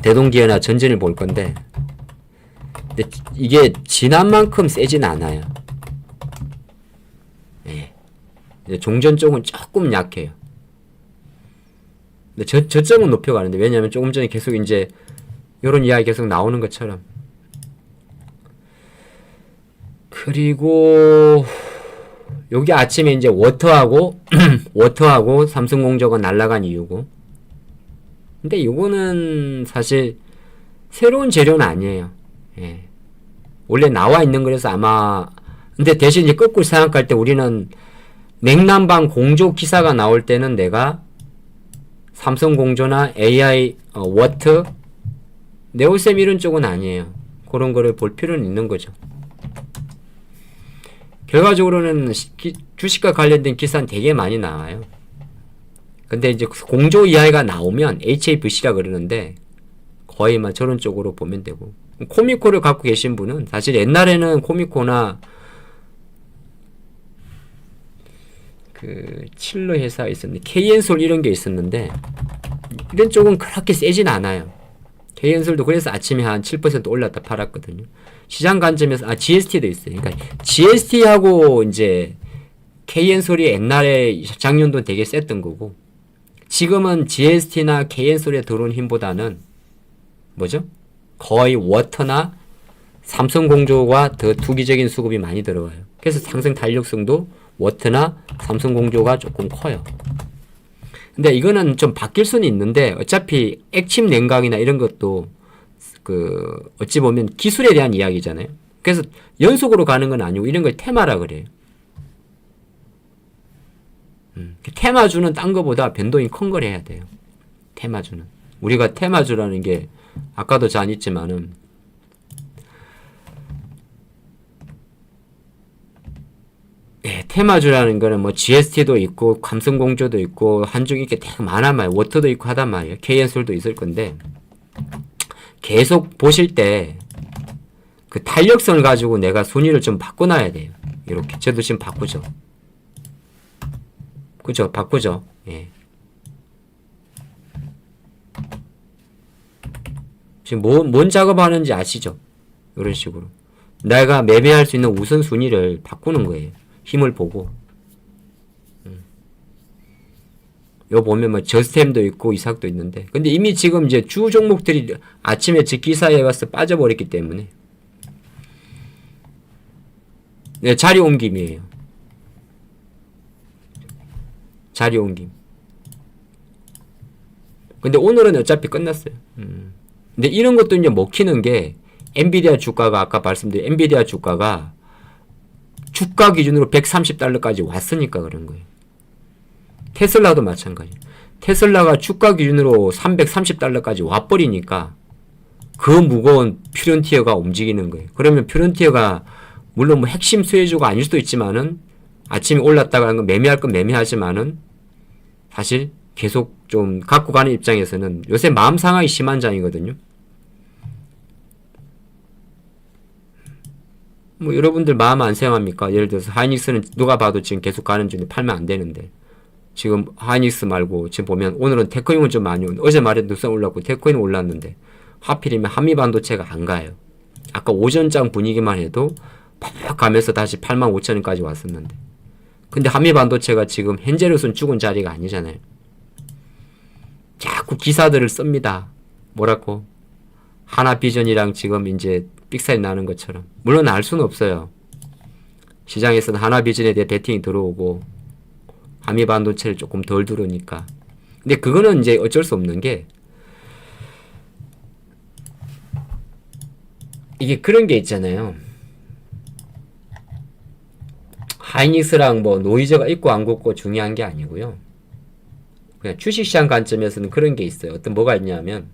Speaker 1: 대동기어나 전진을 볼 건데 근데 이게 지난만큼 세진 않아요. 예. 이제 종전 쪽은 조금 약해요. 근데 저점은 높여가는데 왜냐면 조금 전에 계속 이제 요런 이야기 계속 나오는 것처럼 그리고 여기 아침에 이제 워터하고 워터하고 삼성공조가 날아간 이유고 근데 이거는 사실 새로운 재료는 아니에요. 예. 원래 나와 있는 거라서 아마 근데 대신 이제 거꾸로 생각할 때 우리는 냉난방 공조 기사가 나올 때는 내가 삼성공조나 AI 워터 네오셈 이런 쪽은 아니에요. 그런 거를 볼 필요는 있는 거죠. 결과적으로는 주식과 관련된 기사는 되게 많이 나와요. 근데 이제 공조 이하가 나오면 HAVC라 그러는데 거의 막 저런 쪽으로 보면 되고 코미코를 갖고 계신 분은 사실 옛날에는 코미코나 그 칠러 회사 있었는데 KN솔 이런 게 있었는데 이런 쪽은 그렇게 세진 않아요. KN솔도 그래서 아침에 한 7% 올랐다 팔았거든요. 시장 관점에서 GST도 있어요. 그러니까 GST하고 이제 KN솔이 옛날에 작년도 되게 셌던 거고 지금은 GST나 KN솔에 들어온 힘보다는 뭐죠? 거의 워터나 삼성공조가 더 투기적인 수급이 많이 들어가요. 그래서 상승 탄력성도 워터나 삼성공조가 조금 커요. 근데 이거는 좀 바뀔 수는 있는데 어차피 액침 냉각이나 이런 것도 그 어찌 보면 기술에 대한 이야기잖아요. 그래서 연속으로 가는 건 아니고 이런 걸 테마라 그래요. 테마주는 딴 거보다 변동이 큰 걸 해야 돼요. 테마주는. 우리가 테마주라는 게 아까도 잘 있지만은 예, 테마주라는 거는 뭐 GST도 있고 삼성공조도 있고 한중 이렇게 되게 많단 말이에요. 워터도 있고 하단 말이에요. KN솔도 있을 건데 계속 보실 때 그 탄력성을 가지고 내가 순위를 좀 바꿔놔야 돼요. 이렇게 저도 지금 바꾸죠. 그죠? 바꾸죠. 예. 지금 뭔 작업하는지 아시죠? 이런 식으로 내가 매매할 수 있는 우선순위를 바꾸는 거예요. 힘을 보고. 요 보면 뭐 저스템도 있고 이삭도 있는데 근데 이미 지금 이제 주 종목들이 아침에 제 기사에 와서 빠져버렸기 때문에 네, 자리 옮김이에요. 자리 옮김. 근데 오늘은 어차피 끝났어요. 근데 이런 것도 이제 먹히는 게 엔비디아 주가가 아까 말씀드린 엔비디아 주가가 주가 기준으로 130달러까지 왔으니까 그런 거예요. 테슬라도 마찬가지. 테슬라가 주가 기준으로 330달러까지 와버리니까 그 무거운 퓨런티어가 움직이는 거예요. 그러면 퓨런티어가 물론 뭐 핵심 수혜주가 아닐 수도 있지만은 아침에 올랐다가 매매할 건 매매하지만은 사실 계속 좀 갖고 가는 입장에서는 요새 마음 상하기 심한 장이거든요. 뭐 여러분들 마음 안 상합니까? 예를 들어서 하이닉스는 누가 봐도 지금 계속 가는 중에 팔면 안 되는데 지금 하이닉스 말고 지금 보면 오늘은 테크용은 좀 많이 어제 말에 누상 올랐고 테크용은 올랐는데 하필이면 한미반도체가 안 가요. 아까 오전장 분위기만 해도 팍 가면서 다시 85,000원까지 왔었는데 근데 한미반도체가 지금 현재로선 죽은 자리가 아니잖아요. 자꾸 기사들을 씁니다. 뭐라고? 하나비전이랑 지금 이제 삑사리 나는 것처럼 물론 알 수는 없어요. 시장에서는 하나비전에 대해 베팅이 들어오고 한미반도체를 조금 덜 들어오니까 근데 그거는 이제 어쩔 수 없는 게 이게 그런 게 있잖아요. 하이닉스랑 뭐 노이즈가 있고 안 있고 중요한 게 아니고요. 그냥 주식시장 관점에서는 그런 게 있어요. 어떤 뭐가 있냐면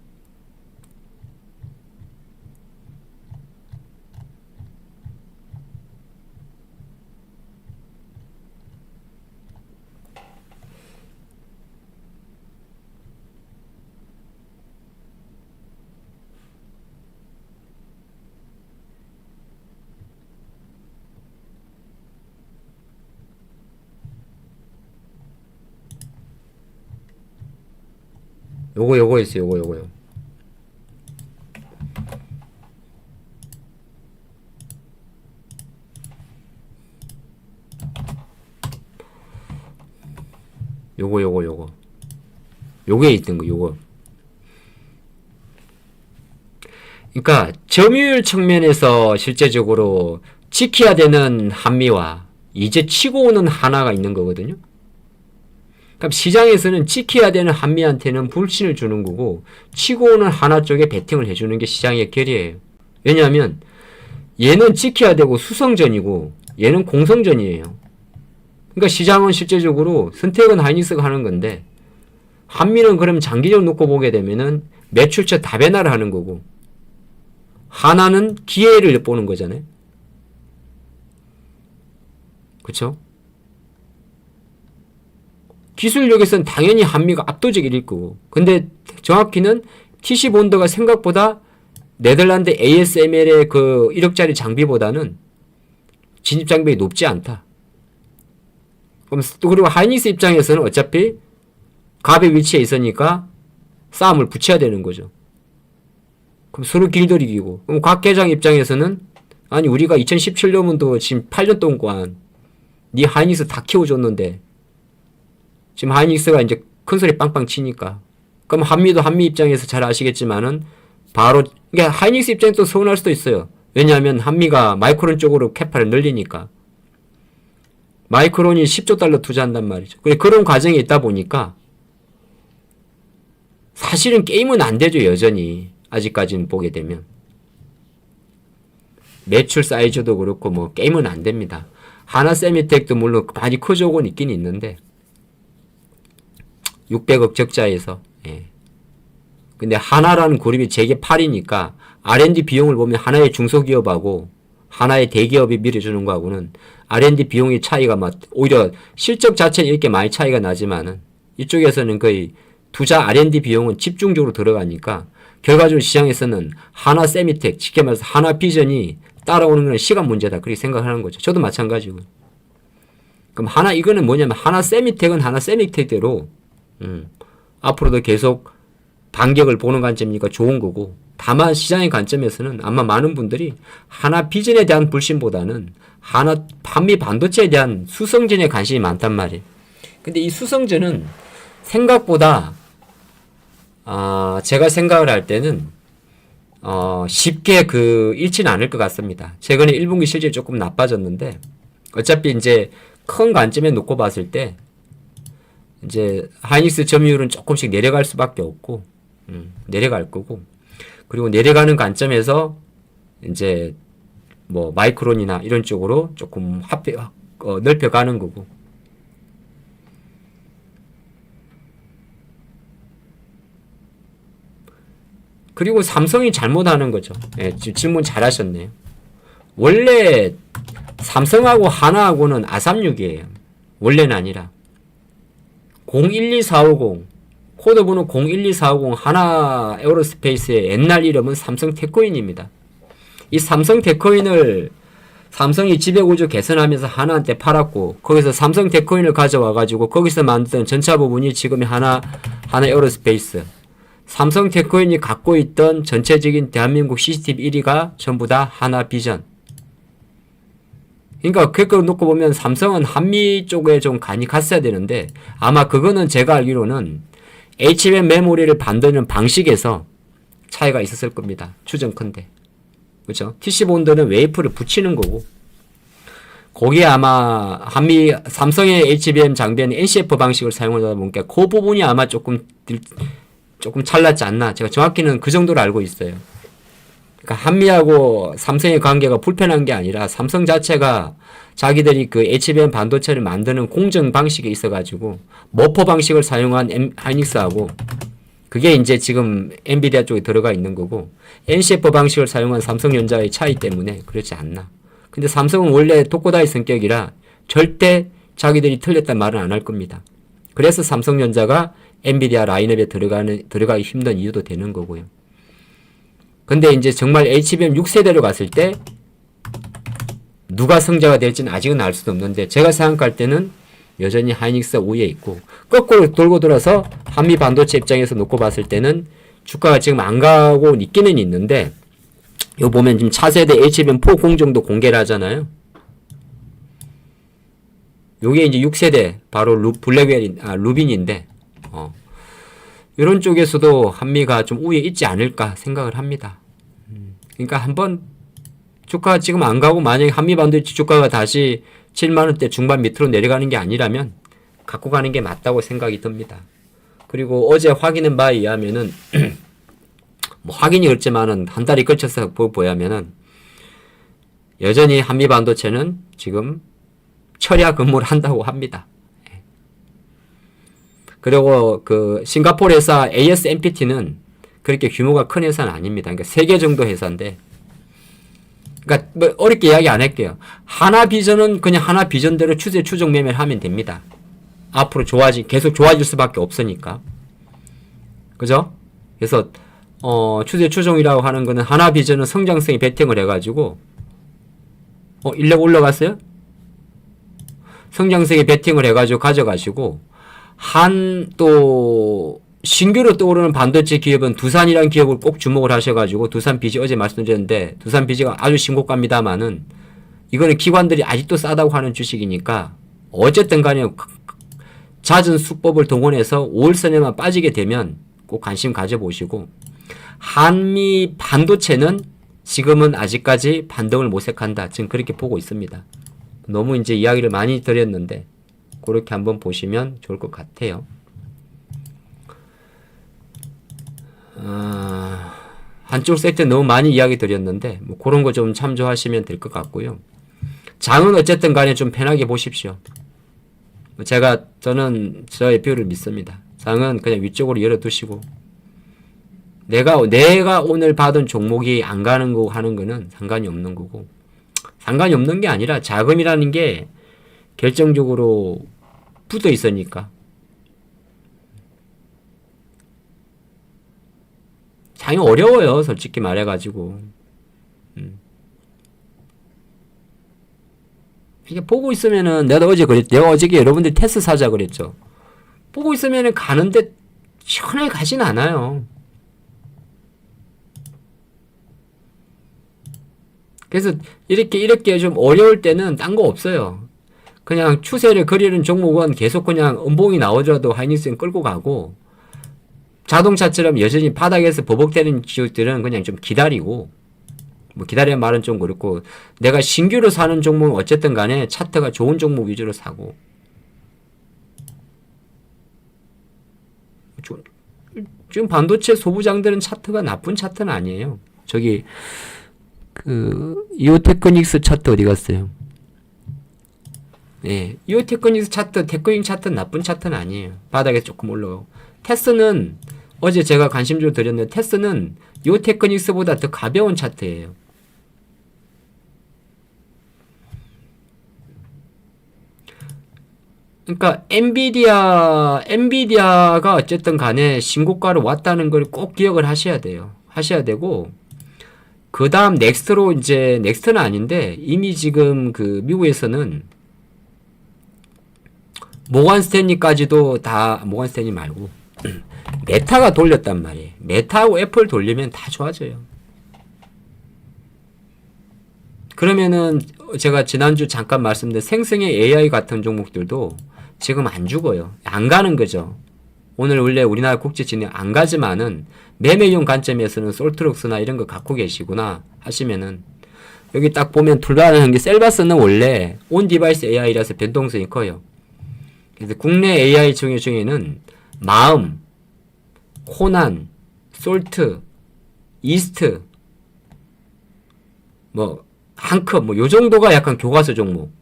Speaker 1: 요거 있어요. 요거요. 요거에 있던 거 요거. 그러니까 점유율 측면에서 실제적으로 지켜야 되는 한미와 이제 치고 오는 하나가 있는 거거든요. 그럼 시장에서는 지켜야 되는 한미한테는 불신을 주는 거고 치고 오는 하나 쪽에 베팅을 해주는 게 시장의 결이에요. 왜냐하면 얘는 지켜야 되고 수성전이고 얘는 공성전이에요. 그러니까 시장은 실제적으로 선택은 하이닉스가 하는 건데 한미는 그럼 장기적으로 놓고 보게 되면은 매출처 다변화를 하는 거고 하나는 기회를 보는 거잖아요. 그쵸? 기술력에서는 당연히 한미가 압도적일 거고 근데 정확히는 TC 본드가 생각보다 네덜란드 ASML의 그 1억짜리 장비보다는 진입 장벽이 높지 않다. 그럼 또 그리고 하이닉스 입장에서는 어차피 갑의 위치에 있으니까 싸움을 붙여야 되는 거죠. 그럼 서로 길들이기고 그럼 곽 계장 입장에서는 아니 우리가 2017년도 지금 8년 동안 네 하이닉스 다 키워줬는데 지금 하이닉스가 이제 큰 소리 빵빵 치니까 그럼 한미도 한미 입장에서 잘 아시겠지만은 바로 그러니까 하이닉스 입장에 또 서운할 수도 있어요. 왜냐하면 한미가 마이크론 쪽으로 캐파를 늘리니까 마이크론이 10조 달러 투자한단 말이죠. 그런 과정이 있다 보니까 사실은 게임은 안 되죠. 여전히 아직까지는 보게 되면 매출 사이즈도 그렇고 뭐 게임은 안 됩니다. 하나 세미텍도 물론 많이 커져오곤 있긴 있는데 600억 적자에서 근데 하나라는 그룹이 재계 8이니까 R&D 비용을 보면 하나의 중소기업하고 하나의 대기업이 밀어주는 거하고는 R&D 비용의 차이가 막 오히려 실적 자체는 이렇게 많이 차이가 나지만은 이쪽에서는 거의 투자 R&D 비용은 집중적으로 들어가니까 결과적으로 시장에서는 하나 세미텍, 쉽게 말해서 하나 비전이 따라오는 건 시간 문제다. 그렇게 생각하는 거죠. 저도 마찬가지고. 그럼 하나 이거는 뭐냐면 하나 세미텍은 하나 세미텍대로 앞으로도 계속 반격을 보는 관점이니까 좋은 거고 다만 시장의 관점에서는 아마 많은 분들이 하나 비전에 대한 불신보다는 하나 한미 반도체에 대한 수성전에 관심이 많단 말이에요. 근데 이 수성전은 생각보다 제가 생각을 할 때는 쉽게 잃지는 않을 것 같습니다. 최근에 1분기 실적이 조금 나빠졌는데 어차피 이제 큰 관점에 놓고 봤을 때 이제 하이닉스 점유율은 조금씩 내려갈 수밖에 없고 내려갈 거고 그리고 내려가는 관점에서 이제 뭐 마이크론이나 이런 쪽으로 조금 넓혀가는 거고 그리고 삼성이 잘못하는 거죠. 질문 잘 하셨네요. 원래 삼성하고 하나하고는 아삼육이에요. 원래는 아니라 012450 코드번호 012450 하나 에어로스페이스의 옛날 이름은 삼성 테코인입니다. 이 삼성 테코인을 삼성이 지배구조 개선하면서 하나한테 팔았고 거기서 삼성 테코인을 가져와가지고 거기서 만든 전차 부분이 지금의 하나 에어로스페이스 삼성 테코인이 갖고 있던 전체적인 대한민국 CCTV 1위가 전부 다 하나비전. 그러니까 그걸 놓고 보면 삼성은 한미 쪽에 좀 간이 갔어야 되는데 아마 그거는 제가 알기로는 HBM 메모리를 만드는 방식에서 차이가 있었을 겁니다. 추정컨대. 그렇죠? TC본드는 웨이프를 붙이는 거고 거기에 아마 삼성의 HBM 장비에는 NCF 방식을 사용하다 보니까 그 부분이 아마 조금 찰났지 않나. 제가 정확히는 그 정도로 알고 있어요. 그러니까 한미하고 삼성의 관계가 불편한 게 아니라 삼성 자체가 자기들이 그 HBM 반도체를 만드는 공정 방식에 있어가지고 머퍼 방식을 사용한 하이닉스하고 그게 이제 지금 엔비디아 쪽에 들어가 있는 거고 NCF 방식을 사용한 삼성전자의 차이 때문에 그렇지 않나. 근데 삼성은 원래 독고다이 성격이라 절대 자기들이 틀렸단 말은 안 할 겁니다. 그래서 삼성전자가 엔비디아 라인업에 들어가기 힘든 이유도 되는 거고요. 근데 이제 정말 HBM 6세대로 갔을 때 누가 승자가 될지는 아직은 알 수도 없는데 제가 생각할 때는 여전히 하이닉스가 우위에 있고 거꾸로 돌고 돌아서 한미 반도체 입장에서 놓고 봤을 때는 주가가 지금 안 가고 있기는 있는데 요 보면 지금 차세대 HBM4 공정도 공개를 하잖아요. 요게 이제 6세대 바로 루빈인데 이런 쪽에서도 한미가 좀 우위에 있지 않을까 생각을 합니다. 그러니까 한번 주가가 지금 안 가고 만약에 한미 반도체 주가가 다시 7만원대 중반 밑으로 내려가는 게 아니라면 갖고 가는 게 맞다고 생각이 듭니다. 그리고 어제 확인한 바에 의하면은 뭐 확인이 그렇지만은 한 달이 걸쳐서 보야면은 여전히 한미 반도체는 지금 철야 근무를 한다고 합니다. 그리고 그 싱가포르 회사 ASMPT는 그렇게 규모가 큰 회사는 아닙니다. 그러니까 3개 정도 회사인데 그러니까 뭐 어렵게 이야기 안 할게요. 하나비전은 그냥 하나비전대로 추세 추종 매매를 하면 됩니다. 앞으로 계속 좋아질 수밖에 없으니까. 그죠? 그래서 추세 추종이라고 하는 거는 하나비전은 성장성이 베팅을 해가지고 인력 올라갔어요? 성장성이 베팅을 해가지고 가져가시고 또 신규로 떠오르는 반도체 기업은 두산이라는 기업을 꼭 주목을 하셔가지고 두산비지 어제 말씀드렸는데 두산비지가 아주 신고가입니다만은 이거는 기관들이 아직도 싸다고 하는 주식이니까 어쨌든 간에 잦은 수법을 동원해서 5월선에만 빠지게 되면 꼭 관심 가져보시고 한미 반도체는 지금은 아직까지 반등을 모색한다. 지금 그렇게 보고 있습니다. 너무 이제 이야기를 많이 드렸는데 그렇게 한번 보시면 좋을 것 같아요. 한쪽 세트 너무 많이 이야기 드렸는데 뭐 그런 거 좀 참조하시면 될 것 같고요. 장은 어쨌든 간에 좀 편하게 보십시오. 저는 저의 뷰를 믿습니다. 장은 그냥 위쪽으로 열어두시고 내가 오늘 받은 종목이 안 가는 거 하는 거는 상관이 없는 거고 상관이 없는 게 아니라 자금이라는 게 결정적으로 붙어 있으니까 장이 어려워요. 솔직히 말해가지고 이게 보고 있으면은 내가 어저께 여러분들이 테스트 사자 그랬죠. 보고 있으면은 가는데 시원하게 가진 않아요. 그래서 이렇게 좀 어려울 때는 딴 거 없어요. 그냥 추세를 그리는 종목은 계속 그냥 음봉이 나오더라도 하이닉스는 끌고 가고 자동차처럼 여전히 바닥에서 버벅대는 지역들은 그냥 좀 기다리고 뭐 기다리는 말은 좀 그렇고 내가 신규로 사는 종목은 어쨌든 간에 차트가 좋은 종목 위주로 사고 지금 반도체 소부장들은 차트가 나쁜 차트는 아니에요. 저기 이오테크닉스 차트 어디 갔어요? 네, 이오테크닉스 차트, 테크닉 차트 나쁜 차트는 아니에요. 바닥에 조금 올라가고. 테스는 어제 제가 관심주를 드렸는데 테스는 이오테크닉스보다 더 가벼운 차트예요. 그러니까 엔비디아가 어쨌든 간에 신고가로 왔다는 걸 꼭 기억을 하셔야 돼요. 하셔야 되고 그 다음 넥스트는 아닌데 이미 지금 그 미국에서는 모건 스탠리까지도 다 모건 스탠리 말고 메타가 돌렸단 말이에요. 메타하고 애플 돌리면 다 좋아져요. 그러면은 제가 지난주 잠깐 말씀드린 생성의 AI 같은 종목들도 지금 안 죽어요. 안 가는 거죠. 오늘 원래 우리나라 국제 진행 안 가지만은 매매용 관점에서는 솔트록스나 이런 거 갖고 계시구나 하시면은 여기 딱 보면 둘다는 게 셀바스는 원래 온 디바이스 AI라서 변동성이 커요. 그래서 국내 AI 중에는 마음, 호난, 솔트, 이스트 뭐 한 컵 뭐 요 정도가 약간 교과서 종목.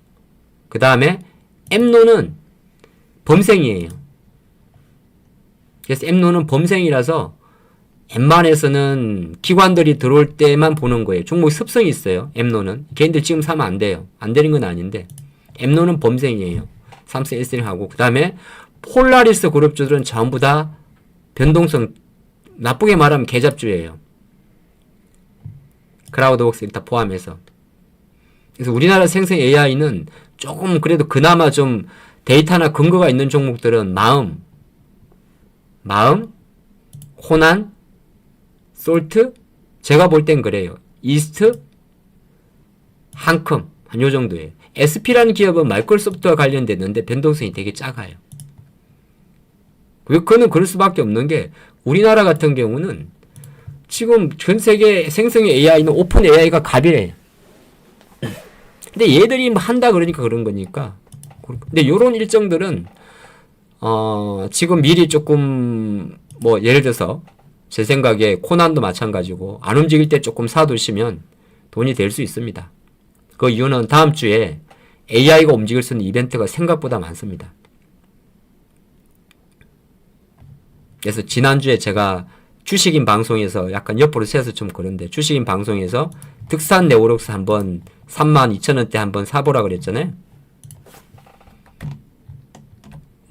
Speaker 1: 그 다음에 엠노는 범생이에요. 그래서 엠노는 범생이라서 웬만해서는 기관들이 들어올 때만 보는 거예요. 종목 습성이 있어요. 엠노는 개인들 지금 사면 안 돼요. 안 되는 건 아닌데 엠노는 범생이에요. 삼성 SD하고 그 다음에 폴라리스 그룹주들은 전부 다 변동성, 나쁘게 말하면 개잡주예요. 크라우드웍스 일단 포함해서. 그래서 우리나라 생성 AI는 조금 그래도 그나마 좀 데이터나 근거가 있는 종목들은 마음, 호난, 솔트, 제가 볼 땐 그래요. 이스트, 한컴, 한 요 정도예요. SP라는 기업은 마이크로소프트와 관련됐는데 변동성이 되게 작아요. 그거는 그럴 수밖에 없는 게 우리나라 같은 경우는 지금 전 세계 생성의 AI는 오픈 AI가 갑이래요. 근데 얘들이 뭐 한다 그러니까 그런 거니까. 근데 요런 일정들은 지금 미리 조금 뭐 예를 들어서 제 생각에 코난도 마찬가지고 안 움직일 때 조금 사두시면 돈이 될 수 있습니다. 그 이유는 다음 주에 AI가 움직일 수 있는 이벤트가 생각보다 많습니다. 그래서 지난주에 제가 주식인 방송에서 약간 옆으로 세서 좀 그런데 주식인 방송에서 득산 네오록스 한번 32,000원대 한번 사보라 그랬잖아요.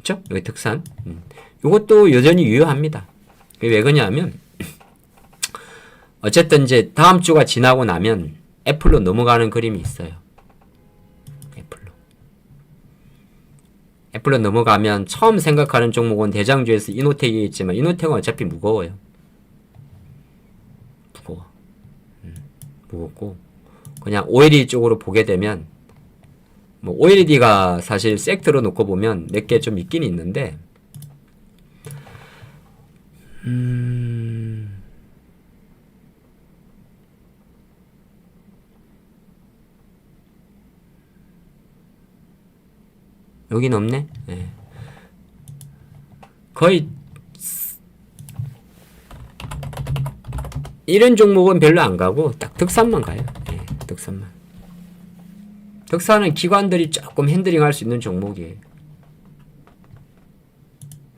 Speaker 1: 그렇죠? 여기 득산. 이것도 여전히 유효합니다. 왜 그러냐면 어쨌든 이제 다음 주가 지나고 나면 애플로 넘어가는 그림이 있어요. 애플로 넘어가면 처음 생각하는 종목은 대장주에서 이노텍이 있지만 이노텍은 어차피 무거워요. 무겁고 그냥 OLED 쪽으로 보게 되면 뭐 OLED가 사실 섹터로 놓고 보면 몇 개 좀 있긴 있는데 여긴 없네. 네. 거의 이런 종목은 별로 안 가고 딱 득산만 가요. 네, 득산만. 득산은 기관들이 조금 핸들링 할 수 있는 종목이에요.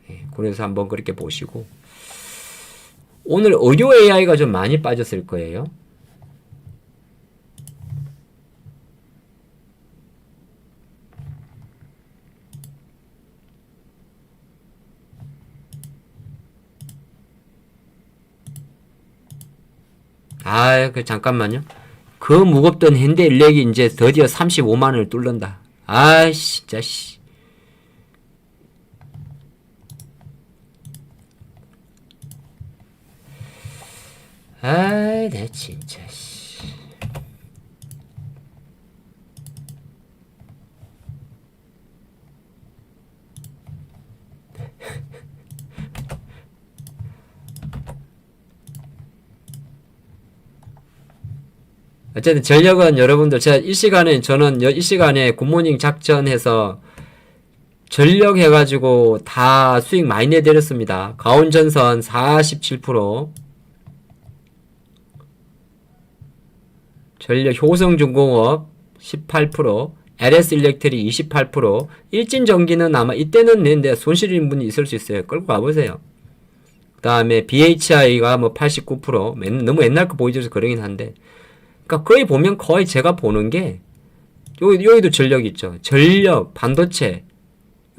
Speaker 1: 네, 그래서 한번 그렇게 보시고 오늘 의료 AI가 좀 많이 빠졌을 거예요. 잠깐만요. 그 무겁던 현대인력이 이제 드디어 35만원을 뚫는다. 진짜, 씨. 내 진짜, 씨. 어쨌든 전력은 여러분들 제가 저는 이 시간에 굿모닝 작전해서 전력 해가지고 다 수익 많이 내드렸습니다. 가온전선 47%, 전력 효성중공업 18%, LS일렉트릭 28%, 일진전기는 아마 이때는 낸데 손실인 분이 있을 수 있어요. 끌고 가보세요. 그 다음에 BHI가 뭐 89%, 너무 옛날 거 보여줘서 그러긴 한데 그러니까 거의 보면 거의 제가 보는 게 여기도 전력 있죠. 전력, 반도체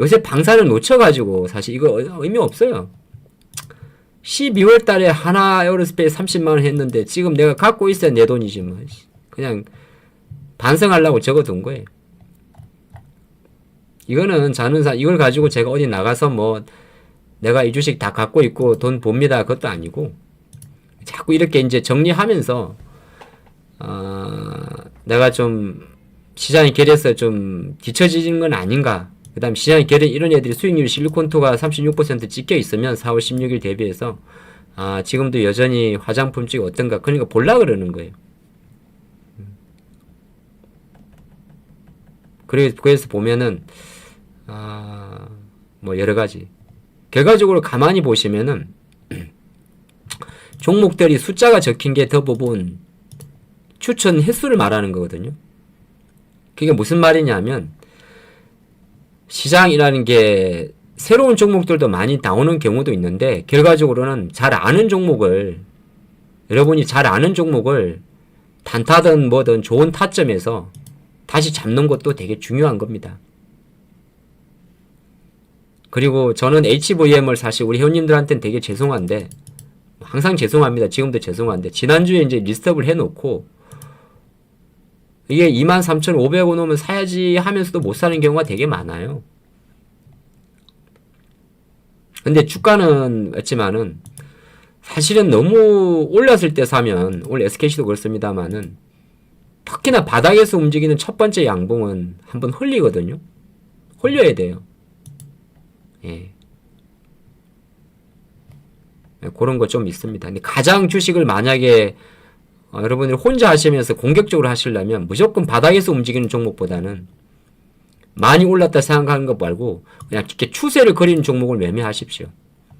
Speaker 1: 요새 방사를 놓쳐가지고 사실 이거 의미 없어요. 12월 달에 하나 에어로스페이스 30만원 했는데 지금 내가 갖고 있어야 내 돈이지 뭐. 그냥 반성하려고 적어둔 거예요. 이거는 이걸 가지고 제가 어디 나가서 뭐 내가 이 주식 다 갖고 있고 돈 봅니다. 그것도 아니고 자꾸 이렇게 이제 정리하면서 내가 좀 시장이 결에서 좀 뒤처지는 건 아닌가. 그 다음 시장이 결에 이런 애들이 수익률 실리콘토가 36% 찍혀 있으면 4월 16일 대비해서 지금도 여전히 화장품 쪽이 어떤가. 그러니까 볼라 그러는 거예요. 그래서 보면은 뭐 여러 가지 결과적으로 가만히 보시면은 종목들이 숫자가 적힌 게 대부분 추천 횟수를 말하는 거거든요. 그게 무슨 말이냐면 시장이라는 게 새로운 종목들도 많이 나오는 경우도 있는데 결과적으로는 잘 아는 종목을 여러분이 잘 아는 종목을 단타든 뭐든 좋은 타점에서 다시 잡는 것도 되게 중요한 겁니다. 그리고 저는 HVM을 사실 우리 회원님들한테는 되게 죄송한데 항상 죄송합니다. 지금도 죄송한데 지난주에 이제 리스트업을 해놓고 이게 23,500원 오면 사야지 하면서도 못 사는 경우가 되게 많아요. 근데 주가는 했지만은 사실은 너무 올랐을 때 사면 오늘 SKC도 그렇습니다만은 특히나 바닥에서 움직이는 첫 번째 양봉은 한번 흘리거든요. 흘려야 돼요. 예. 그런 거 좀 있습니다. 근데 가장 주식을 만약에 여러분들이 혼자 하시면서 공격적으로 하시려면 무조건 바닥에서 움직이는 종목보다는 많이 올랐다 생각하는 것 말고 그냥 이렇게 추세를 그리는 종목을 매매하십시오.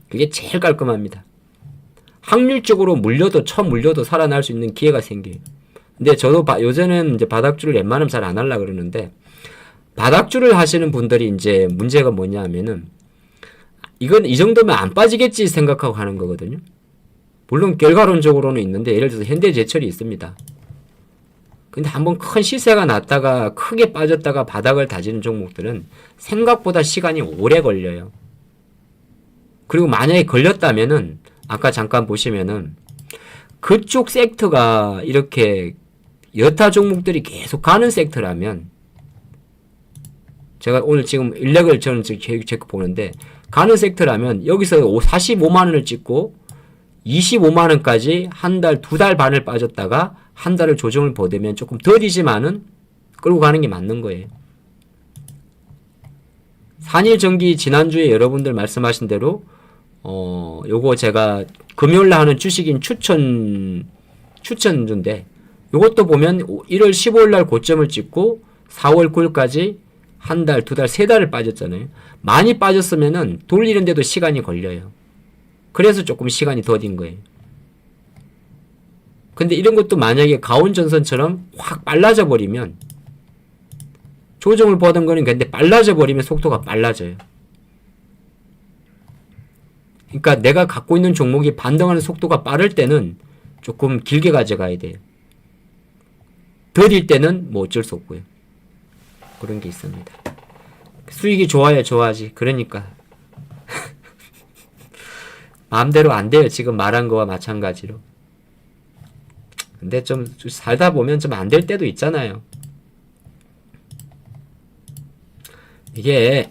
Speaker 1: 그게 제일 깔끔합니다. 확률적으로 물려도 처음 물려도 살아날 수 있는 기회가 생겨요. 근데 저도 요새는 이제 바닥주를 웬만하면 잘 안 하려고 그러는데 바닥주를 하시는 분들이 이제 문제가 뭐냐 하면은 이건 이 정도면 안 빠지겠지 생각하고 하는 거거든요. 물론 결과론적으로는 있는데 예를 들어서 현대제철이 있습니다. 근데 한번 큰 시세가 났다가 크게 빠졌다가 바닥을 다지는 종목들은 생각보다 시간이 오래 걸려요. 그리고 만약에 걸렸다면은 아까 잠깐 보시면은 그쪽 섹터가 이렇게 여타 종목들이 계속 가는 섹터라면 제가 오늘 지금 일렉을 저는 체크 보는데 가는 섹터라면 여기서 45만원을 찍고 25만원까지 한 달, 두 달 반을 빠졌다가 한 달을 조정을 보되면 조금 더디지만은 끌고 가는 게 맞는 거예요. 산일전기 지난주에 여러분들 말씀하신 대로 요거 제가 금요일날 하는 주식인 추천주인데 요것도 보면 1월 15일날 고점을 찍고 4월 9일까지 한 달, 두 달, 세 달을 빠졌잖아요. 많이 빠졌으면은 돌리는데도 시간이 걸려요. 그래서 조금 시간이 더딘 거예요. 근데 이런 것도 만약에 가온전선처럼 확 빨라져 버리면 조정을 보던 거는 근데 빨라져 버리면 속도가 빨라져요. 그러니까 내가 갖고 있는 종목이 반등하는 속도가 빠를 때는 조금 길게 가져가야 돼요. 더딜 때는 뭐 어쩔 수 없고요. 그런 게 있습니다. 수익이 좋아야 좋아하지. 그러니까 마음대로 안 돼요. 지금 말한 거와 마찬가지로. 근데 좀 살다 보면 좀 안 될 때도 있잖아요. 이게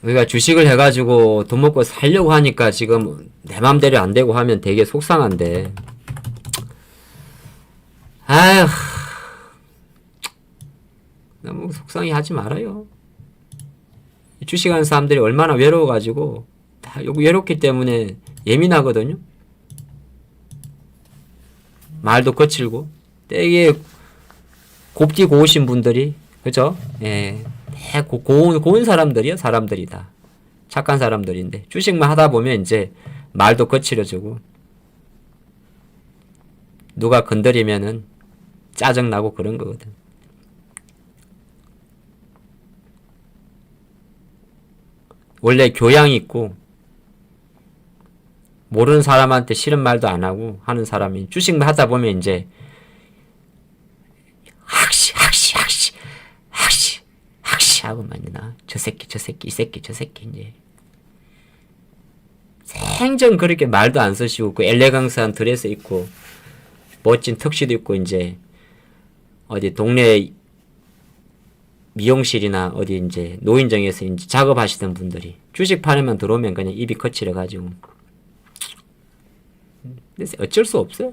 Speaker 1: 우리가 주식을 해가지고 돈 먹고 살려고 하니까 지금 내 맘대로 안 되고 하면 되게 속상한데 아휴 너무 속상해 하지 말아요. 주식하는 사람들이 얼마나 외로워가지고 다 외롭기 때문에 예민하거든요. 말도 거칠고 되게 곱디 고우신 분들이 그죠? 예, 고운 사람들이요. 사람들이 다 착한 사람들인데 주식만 하다 보면 이제 말도 거칠어지고 누가 건드리면은 짜증나고 그런 거거든. 원래 교양 있고 모르는 사람한테 싫은 말도 안 하고 하는 사람이 주식만 하다 보면 이제 학시 하고 만나 저 새끼 이 새끼 저 새끼 이제 생전 그렇게 말도 안 쓰시고 그 엘레강스한 드레스 입고 멋진 턱시도 입고 이제 어디 동네 미용실이나 어디 이제 노인정에서 이제 작업하시던 분들이 주식 판에만 들어오면 그냥 입이 거칠어 가지고 어쩔 수 없어요.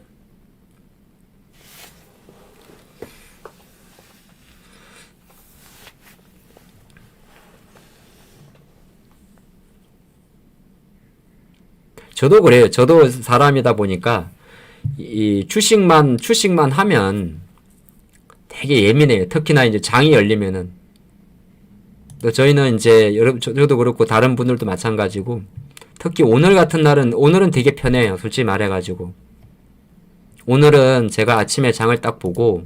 Speaker 1: 저도 그래요. 저도 사람이다 보니까 이 주식만 하면 되게 예민해요. 특히나 이제 장이 열리면은 또 저희는 이제 저도 그렇고 다른 분들도 마찬가지고 특히 오늘은 되게 편해요. 솔직히 말해가지고 오늘은 제가 아침에 장을 딱 보고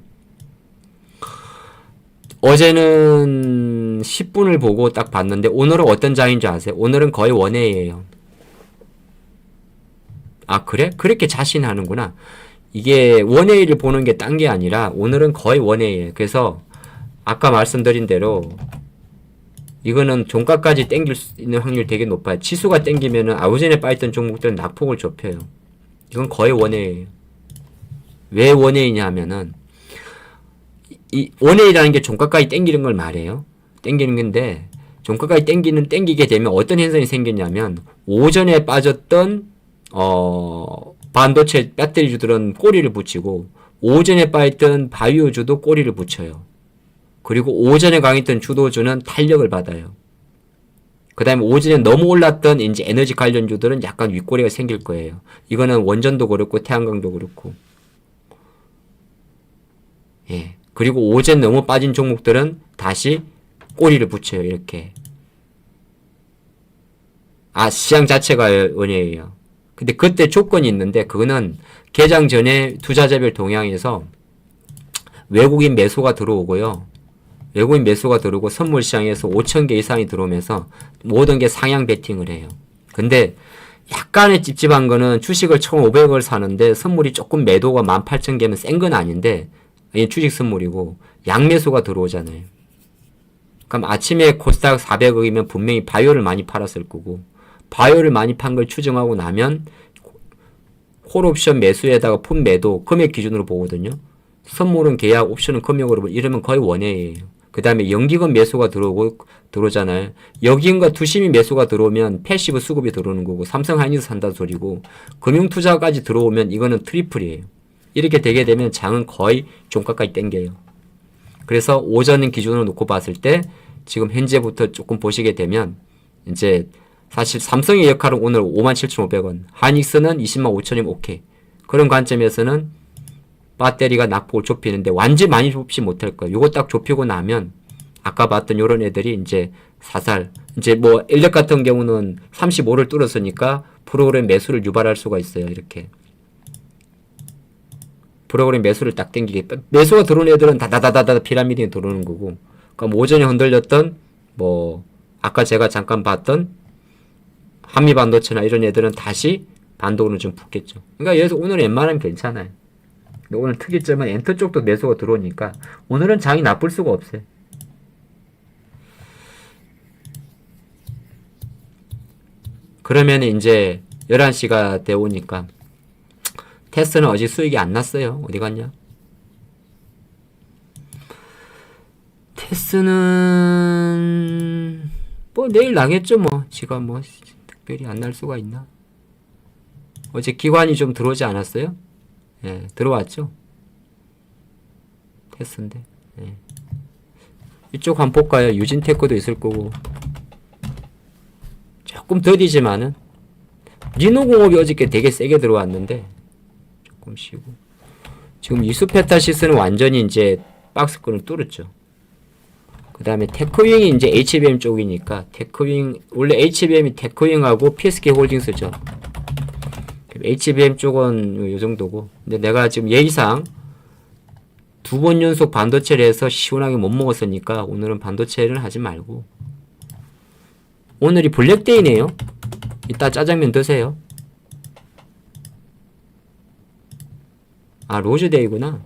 Speaker 1: 어제는 10분을 보고 딱 봤는데 오늘은 어떤 장인 줄 아세요? 오늘은 거의 원회예요. 아, 그래? 그렇게 자신하는구나. 이게 원회를 보는 게 딴 게 아니라 오늘은 거의 원회예요. 그래서 아까 말씀드린 대로 이거는 종가까지 땡길 수 있는 확률이 되게 높아요. 치수가 땡기면은 아우전에 빠있던 종목들은 낙폭을 좁혀요. 이건 거의 원회예요. 왜 원회이냐 하면은 이 원회이라는 게 종가까지 땡기는 걸 말해요. 땡기는 건데 종가까지 땡기게 되면 어떤 현상이 생겼냐면 오전에 빠졌던 반도체 배터리주들은 꼬리를 붙이고 오전에 빠졌던 바이오주도 꼬리를 붙여요. 그리고 오전에 강했던 주도주는 탄력을 받아요. 그 다음에 오전에 너무 올랐던 이제 에너지 관련주들은 약간 윗꼬리가 생길 거예요. 이거는 원전도 그렇고 태양광도 그렇고. 예. 그리고 오전 너무 빠진 종목들은 다시 꼬리를 붙여요. 이렇게. 아, 시장 자체가 원이에요. 근데 그때 조건이 있는데 그거는 개장 전에 투자자별 동향에서 외국인 매수가 들어오고요. 외국인 매수가 들어오고 선물 시장에서 5,000개 이상이 들어오면서 모든 게 상향 베팅을 해요. 근데 약간의 찝찝한 거는 주식을 1,500을 사는데 선물이 조금 매도가 18,000개면 센 건 아닌데 이게 주식 선물이고 양매수가 들어오잖아요. 그럼 아침에 코스닥 400억이면 분명히 바이오를 많이 팔았을 거고 바이오를 많이 판 걸 추정하고 나면 콜옵션 매수에다가 풋 매도 금액 기준으로 보거든요. 선물은 계약, 옵션은 금액으로 이러면 거의 원회예요. 그 다음에 연기금 매수가 들어오잖아요. 연기금과 투심이 매수가 들어오면 패시브 수급이 들어오는 거고 삼성 하이닉스 산다는 소리고 금융투자까지 들어오면 이거는 트리플이에요. 이렇게 되게 되면 장은 거의 종가까지 땡겨요. 그래서 오전 기준으로 놓고 봤을 때 지금 현재부터 조금 보시게 되면 이제 사실 삼성의 역할은 오늘 57,500원, 하이닉스는 205,000원 오케이. 그런 관점에서는 배터리가 낙폭을 좁히는데 완전히 많이 좁지 못할 거예요. 요거 딱 좁히고 나면 아까 봤던 요런 애들이 이제 사살 이제 뭐 인력 같은 경우는 35를 뚫었으니까 프로그램 매수를 유발할 수가 있어요. 이렇게 프로그램 매수를 딱 땡기게 매수가 들어온 애들은 다다다다다 피라미드에 들어오는 거고 그럼 오전에 흔들렸던 뭐 아까 제가 잠깐 봤던 한미반도체나 이런 애들은 다시 반도로 좀 붙겠죠. 그러니까 여기서 오늘 웬만하면 괜찮아요. 근데 오늘 특이점은 엔터 쪽도 매수가 들어오니까 오늘은 장이 나쁠 수가 없어요. 그러면 이제 11시가 되오니까 테스는 어제 수익이 안 났어요. 어디 갔냐? 테스는 뭐 내일 나겠죠 뭐. 지가 뭐 특별히 안 날 수가 있나? 어제 기관이 좀 들어오지 않았어요? 예, 들어왔죠. 테스인데. 예. 이쪽 한번 볼까요? 유진테크도 있을 거고. 조금 더디지만은 리노공업이 어저께 되게 세게 들어왔는데 조금 쉬고. 지금 이수페타시스는 완전히 이제 박스권을 뚫었죠. 그 다음에 테크윙이 이제 HBM 쪽이니까 테크윙 원래 HBM이 테크윙하고 PSK 홀딩스죠. HBM 쪽은 요 정도고. 근데 내가 지금 예의상 2번 연속 반도체를 해서 시원하게 못 먹었으니까 오늘은 반도체를 하지 말고. 오늘이 블랙데이네요. 이따 짜장면 드세요. 아, 로즈데이구나.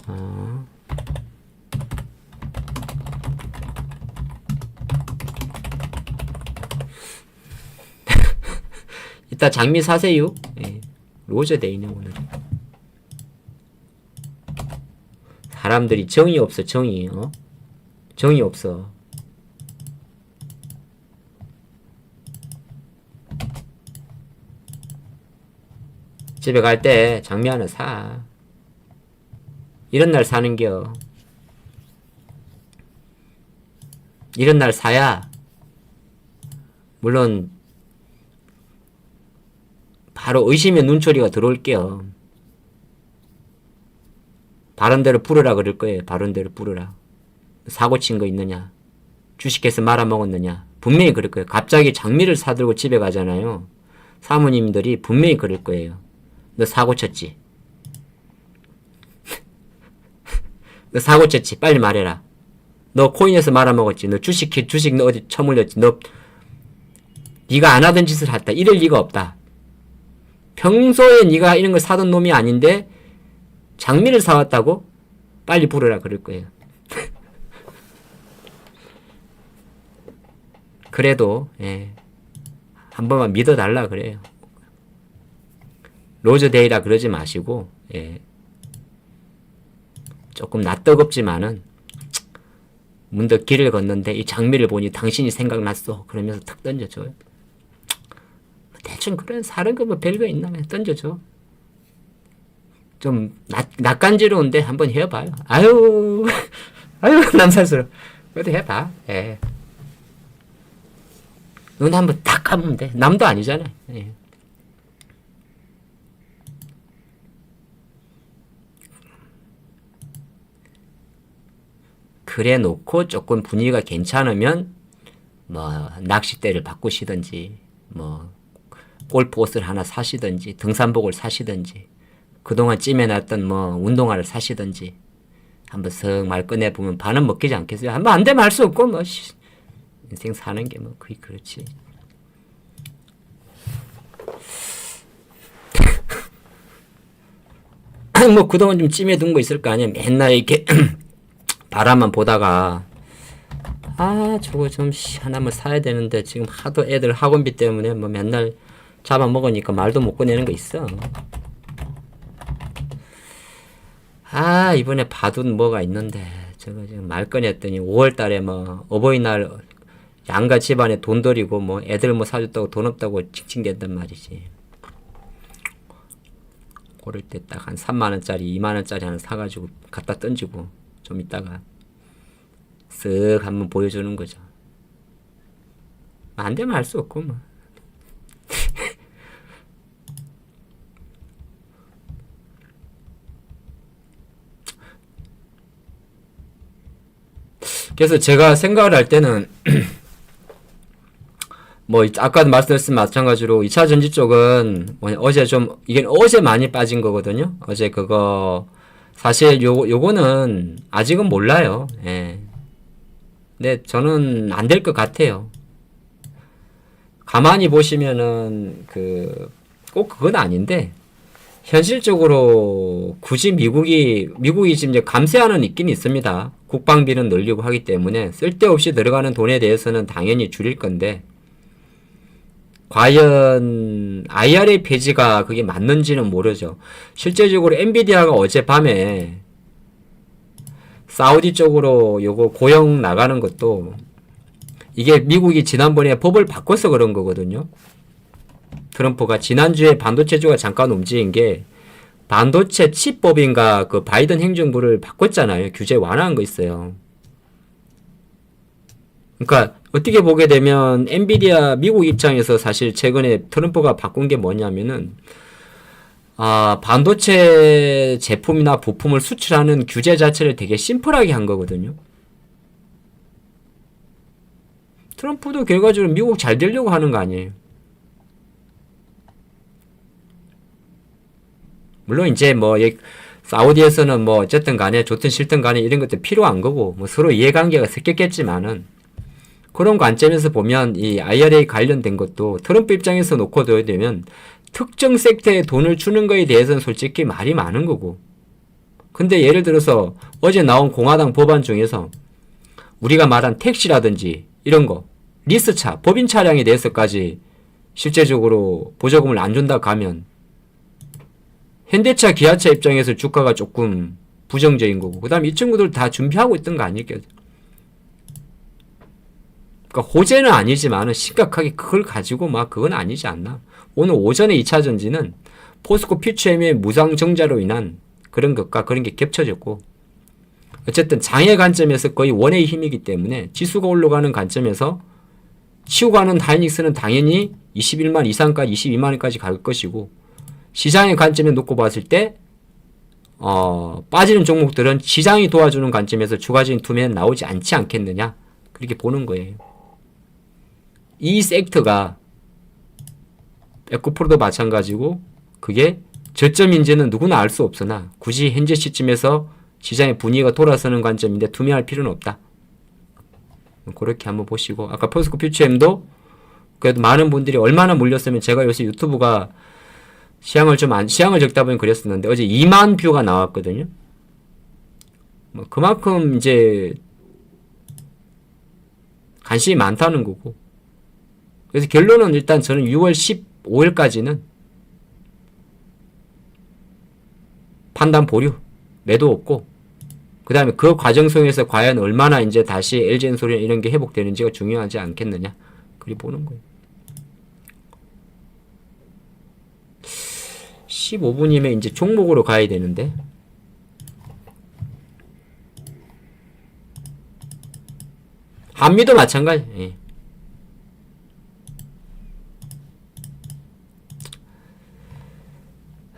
Speaker 1: 아. 이따 장미 사세요. 예. 로즈데이네 오늘. 사람들이 정이 없어. 정이. 정이 없어. 집에 갈 때 장미 하나 사. 이런 날 사는겨. 이런 날 사야 물론 바로 의심의 눈초리가 들어올게요. 바른대로 부르라 그럴 거예요. 바른대로 부르라. 사고 친 거 있느냐? 주식해서 말아먹었느냐? 분명히 그럴 거예요. 갑자기 장미를 사들고 집에 가잖아요. 사모님들이 분명히 그럴 거예요. 너 사고 쳤지? 너 사고 쳤지? 빨리 말해라. 너 코인에서 말아먹었지? 너 주식 너 어디 처물렸지? 너 네가 안 하던 짓을 했다. 이럴 리가 없다. 평소에 네가 이런 걸 사던 놈이 아닌데 장미를 사왔다고? 빨리 부르라 그럴 거예요. 그래도 한 번만 믿어달라 그래요. 로즈데이라 그러지 마시고 조금 낯뜨겁지만은 문득 길을 걷는데 이 장미를 보니 당신이 생각났어. 그러면서 탁 던져줘요. 대충 그런 사는 거 뭐 별거 있나 던져줘. 좀 낯간지러운데 한번 해봐요. 아유 남살스러워. 그래도 해봐. 눈 한번 딱 감으면 돼. 남도 아니잖아. 그래 놓고 조금 분위기가 괜찮으면 뭐 낚싯대를 바꾸시든지 뭐 골프 옷을 하나 사시든지 등산복을 사시든지 그동안 찜해놨던 뭐 운동화를 사시든지 한번 슥 말 꺼내보면 반은 먹히지 않겠어요? 한번 안 되면 할 수 없고 뭐 인생 사는 게 뭐 거의 그렇지. 뭐 그동안 좀 찜해둔 거 있을 거 아니야. 맨날 이렇게 바람만 보다가 저거 좀 하나만 사야 되는데 지금 하도 애들 학원비 때문에 뭐 맨날 잡아먹으니까 말도 못 꺼내는 거 있어. 이번에 봐둔 뭐가 있는데 저거 지금 말 꺼냈더니 5월달에 뭐 어버이날 양가 집안에 돈 들이고 뭐 애들 뭐 사줬다고 돈 없다고 칭칭댄단 말이지. 그럴 때 딱 한 3만원짜리 2만원짜리 하나 사가지고 갖다 던지고 좀 있다가 쓱 한번 보여주는 거죠. 안 되면 할 수 없고 뭐. 그래서 제가 생각을 할 때는 뭐 아까도 말씀드렸듯이 마찬가지로 2차 전지 쪽은 어제 좀 이게 어제 많이 빠진 거거든요. 어제 그거 사실 요거는 아직은 몰라요. 근데 저는 안 될 것 같아요. 가만히 보시면은 꼭 그건 아닌데 현실적으로 굳이 미국이 지금 이제 감세하는 있긴 있습니다. 국방비는 늘리고 하기 때문에 쓸데없이 들어가는 돈에 대해서는 당연히 줄일 건데 과연 IRA 폐지가 그게 맞는지는 모르죠. 실제적으로 엔비디아가 어젯밤에 사우디 쪽으로 요거 고용 나가는 것도 이게 미국이 지난번에 법을 바꿔서 그런 거거든요. 트럼프가 지난주에 반도체주가 잠깐 움직인 게 반도체 칩법인가 그 바이든 행정부를 바꿨잖아요. 규제 완화한 거 있어요. 그러니까 어떻게 보게 되면 엔비디아 미국 입장에서 사실 최근에 트럼프가 바꾼 게 뭐냐면은 반도체 제품이나 부품을 수출하는 규제 자체를 되게 심플하게 한 거거든요. 트럼프도 결과적으로 미국 잘 되려고 하는 거 아니에요. 물론 이제 뭐 사우디에서는 뭐 어쨌든 간에 좋든 싫든 간에 이런 것도 필요한 거고 뭐 서로 이해관계가 섞였겠지만은 그런 관점에서 보면 이 IRA 관련된 것도 트럼프 입장에서 놓고 둬야 되면 특정 섹터에 돈을 주는 거에 대해서는 솔직히 말이 많은 거고. 근데 예를 들어서 어제 나온 공화당 법안 중에서 우리가 말한 택시라든지 이런 거 리스차, 법인 차량에 대해서까지 실제적으로 보조금을 안 준다 가면 현대차, 기아차 입장에서 주가가 조금 부정적인 거고 그 다음 이 친구들 다 준비하고 있던 거 아닐까요? 그러니까 호재는 아니지만 심각하게 그걸 가지고 막 그건 아니지 않나. 오늘 오전에 2차 전지는 포스코 퓨처엠의 무상증자로 인한 그런 것과 그런 게 겹쳐졌고 어쨌든 장의 관점에서 거의 원의 힘이기 때문에 지수가 올라가는 관점에서 치고 가는 하이닉스는 당연히 21만 이상까지 22만원까지 갈 것이고 시장의 관점에 놓고 봤을 때 빠지는 종목들은 시장이 도와주는 관점에서 추가적인 투매는 나오지 않지 않겠느냐 그렇게 보는 거예요. 이 섹터가 에코프로도 마찬가지고 그게 저점인지는 누구나 알 수 없으나 굳이 현재 시점에서 시장의 분위기가 돌아서는 관점인데 투명할 필요는 없다. 그렇게 한번 보시고, 아까 포스코 퓨처엠도 그래도 많은 분들이 얼마나 몰렸으면, 제가 요새 유튜브가 시향을 적다 보니 그랬었는데 어제 2만 뷰가 나왔거든요. 뭐 그만큼 이제 관심이 많다는 거고. 그래서 결론은 일단 저는 6월 15일까지는 판단 보류, 매도 없고, 그 다음에 그 과정 속에서 과연 얼마나 이제 다시 LG엔솔이나 이런 게 회복되는지가 중요하지 않겠느냐. 그리 보는 거예요. 15분이면 이제 종목으로 가야 되는데. 한미도 마찬가지. 예.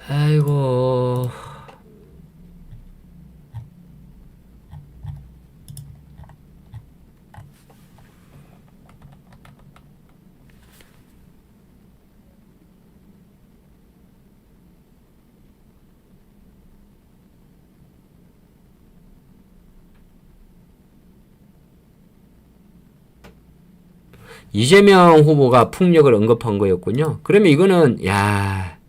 Speaker 1: 아이고. 이재명 후보가 풍력을 언급한 거였군요. 그러면 이거는, 야,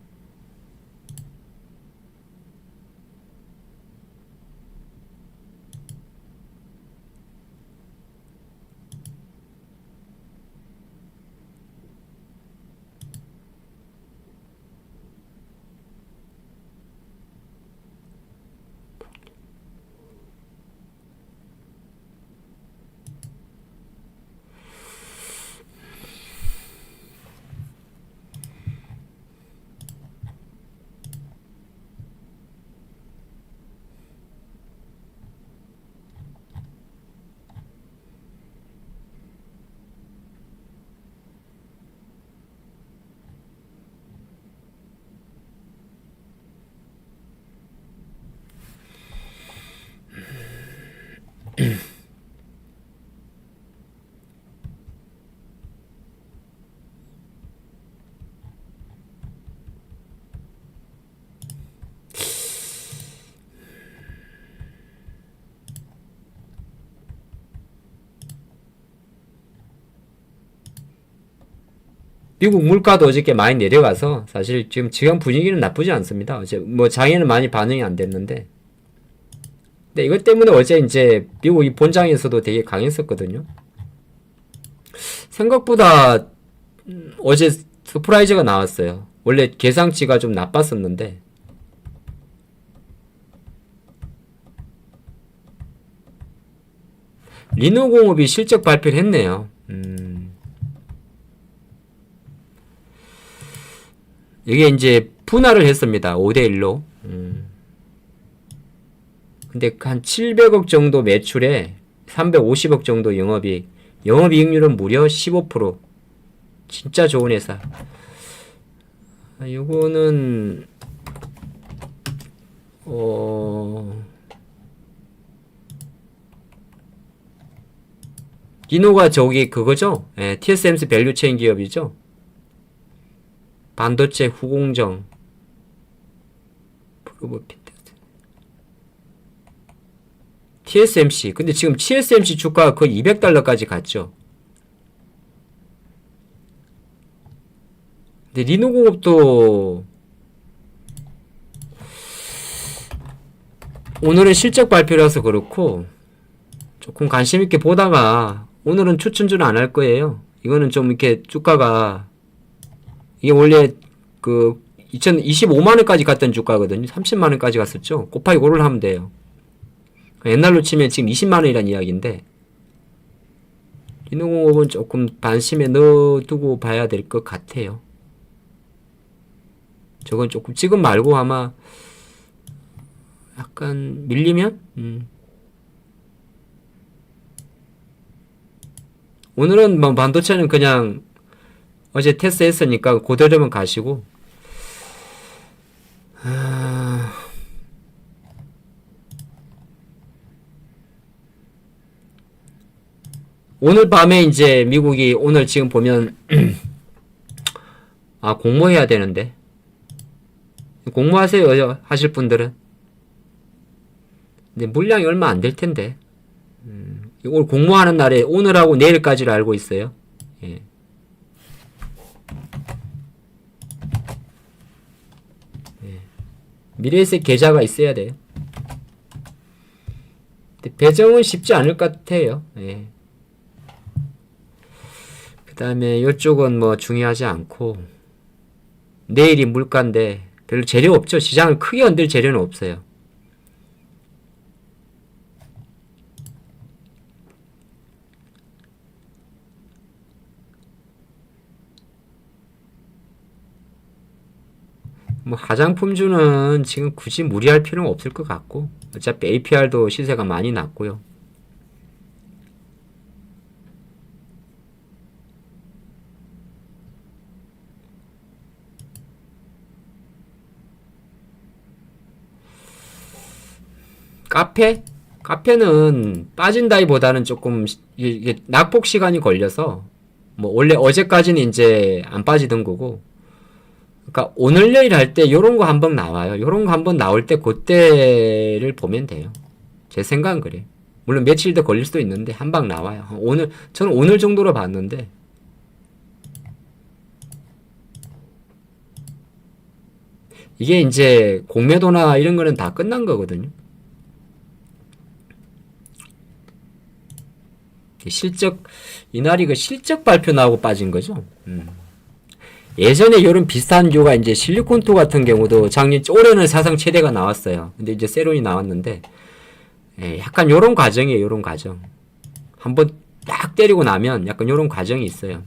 Speaker 1: 미국 물가도 어저께 많이 내려가서 사실 지금 분위기는 나쁘지 않습니다. 어제 뭐 장에는 많이 반영이 안 됐는데. 근데 이것 때문에 어제 이제 미국 이 본장에서도 되게 강했었거든요. 생각보다 어제 서프라이즈가 나왔어요. 원래 계상치가 좀 나빴었는데. 리노공업이 실적 발표를 했네요. 이게 이제 분할을 했습니다. 5대1로. 근데 한 700억 정도 매출에 350억 정도 영업이익률은 무려 15%. 진짜 좋은 회사. 이거는 리노가 저기 그거죠? 예, TSMC 밸류체인 기업이죠? 반도체 후공정. TSMC. 근데 지금 TSMC 주가가 거의 $200까지 갔죠. 근데 리노공업도 오늘은 실적 발표라서 그렇고 조금 관심 있게 보다가 오늘은 추천주는 안 할 거예요. 이거는 좀 이렇게 주가가 이게 원래 그 2025만원까지 갔던 주가거든요. 30만원까지 갔었죠. 곱하기 5를 하면 돼요. 옛날로 치면 지금 20만원이란 이야기인데 리노공업은 조금 관심에 넣어두고 봐야 될 것 같아요. 저건 조금 지금 말고 아마 약간 밀리면 오늘은 뭐 반도체는 그냥 어제 테스트 했으니까 그대로만 가시고 오늘 밤에 이제 미국이 오늘 지금 보면 공모해야 되는데 공모하세요, 하실 분들은. 근데 물량이 얼마 안 될 텐데. 오늘 공모하는 날에 오늘하고 내일까지를 알고 있어요. 예. 미래에셋 계좌가 있어야 돼요. 근데 배정은 쉽지 않을 것 같아요. 예. 그 다음에 이쪽은 뭐 중요하지 않고, 내일이 물가인데 별로 재료 없죠. 시장을 크게 흔들 재료는 없어요. 뭐 화장품주는 지금 굳이 무리할 필요는 없을 것 같고, 어차피 APR도 시세가 많이 났고요. 카페? 카페는 빠진다기보다는 조금 이게 낙폭 시간이 걸려서, 뭐 원래 어제까지는 이제 안 빠지던 거고, 그러니까 오늘 내일 할 때 요런 거 한번 나와요. 요런 거 한번 나올 때 그때를 보면 돼요. 제 생각은 그래요. 물론 며칠 더 걸릴 수도 있는데 한 방 나와요. 오늘 저는 오늘 정도로 봤는데, 이게 이제 공매도나 이런 거는 다 끝난 거거든요. 실적, 이날이 그 실적 발표 나오고 빠진 거죠. 예전에 이런 비슷한 류가 이제 실리콘토 같은 경우도 작년, 올해는 사상 최대가 나왔어요. 근데 이제 세론이 나왔는데, 예, 약간 요런 과정이에요, 요런 과정. 한번 딱 때리고 나면 약간 요런 과정이 있어요.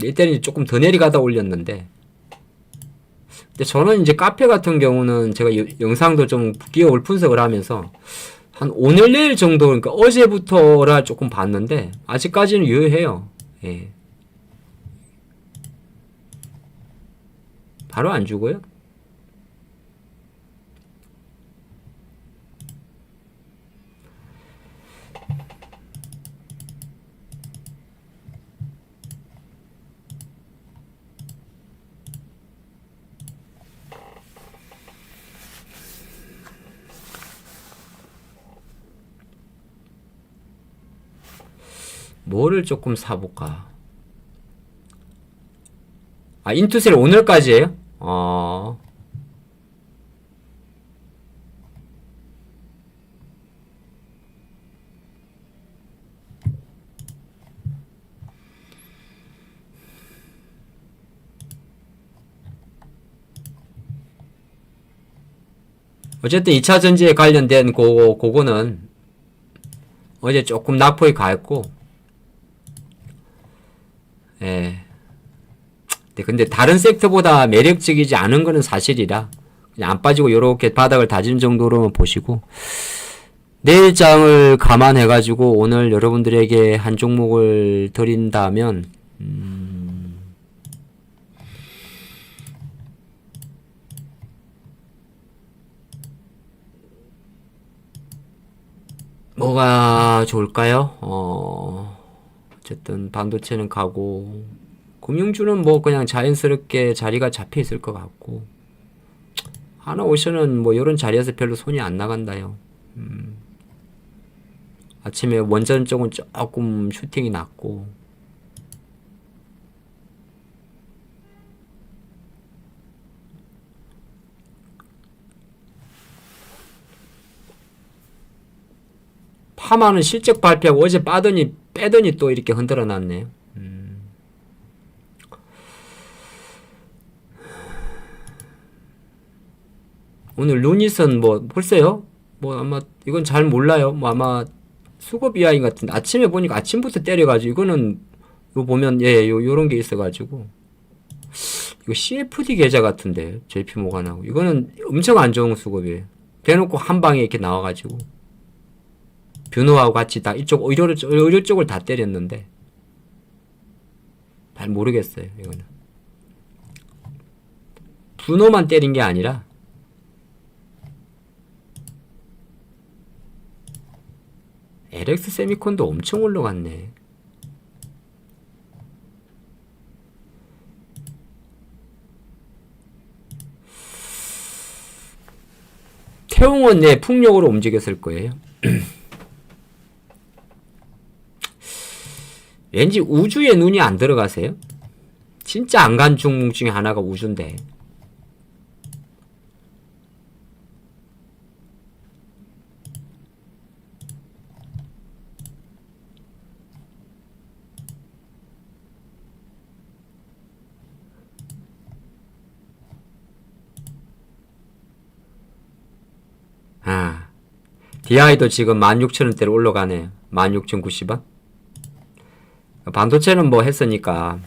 Speaker 1: 이때는 조금 더 내려가다 올렸는데, 근데 저는 이제 카페 같은 경우는 제가 영상도 좀 끼어올 분석을 하면서, 한 오늘 내일 정도, 그러니까 어제부터라 조금 봤는데 아직까지는 유효해요. 예. 바로 안 주고요. 뭐를 조금 사볼까? 아, 인투셀 오늘까지예요? 어쨌든 2차 전지에 관련된 그거는 어제 조금 낙폭이 가했고, 예. 근데 다른 섹터보다 매력적이지 않은 거는 사실이라 그냥 안 빠지고 요렇게 바닥을 다진 정도로만 보시고, 내일장을 감안해가지고 오늘 여러분들에게 한 종목을 드린다면, 뭐가 좋을까요? 어쨌든 반도체는 가고, 금융주는 뭐 그냥 자연스럽게 자리가 잡혀 있을 것 같고, 하나오션은 뭐 이런 자리에서 별로 손이 안 나간다요. 아침에 원전 쪽은 조금 슈팅이 났고, 파마는 실적 발표하고 어제 빼더니 또 이렇게 흔들어 놨네요. 오늘 루닛은 뭐 글쎄요. 뭐 아마 이건 잘 몰라요. 뭐 아마 수급 이하인 것 같은데 아침에 보니까 아침부터 때려가지고 이거는 요 보면 예 요런 게 있어가지고 이거 CFD 계좌 같은데 JP 모간하고 이거는 엄청 안 좋은 수급이에요. 대놓고 한 방에 이렇게 나와가지고 뷰노하고 같이 다 이쪽 의료 쪽을 다 때렸는데 잘 모르겠어요. 이거는 뷰노만 때린 게 아니라 LX 세미콘도 엄청 올라갔네. 태웅은 네, 풍력으로 움직였을 거예요. 왠지 우주에 눈이 안 들어가세요? 진짜 안 간 종목 중에 하나가 우주인데. 아, DI도 지금 16,000원대로 올라가네요. 16,090원. 반도체는 뭐 했으니까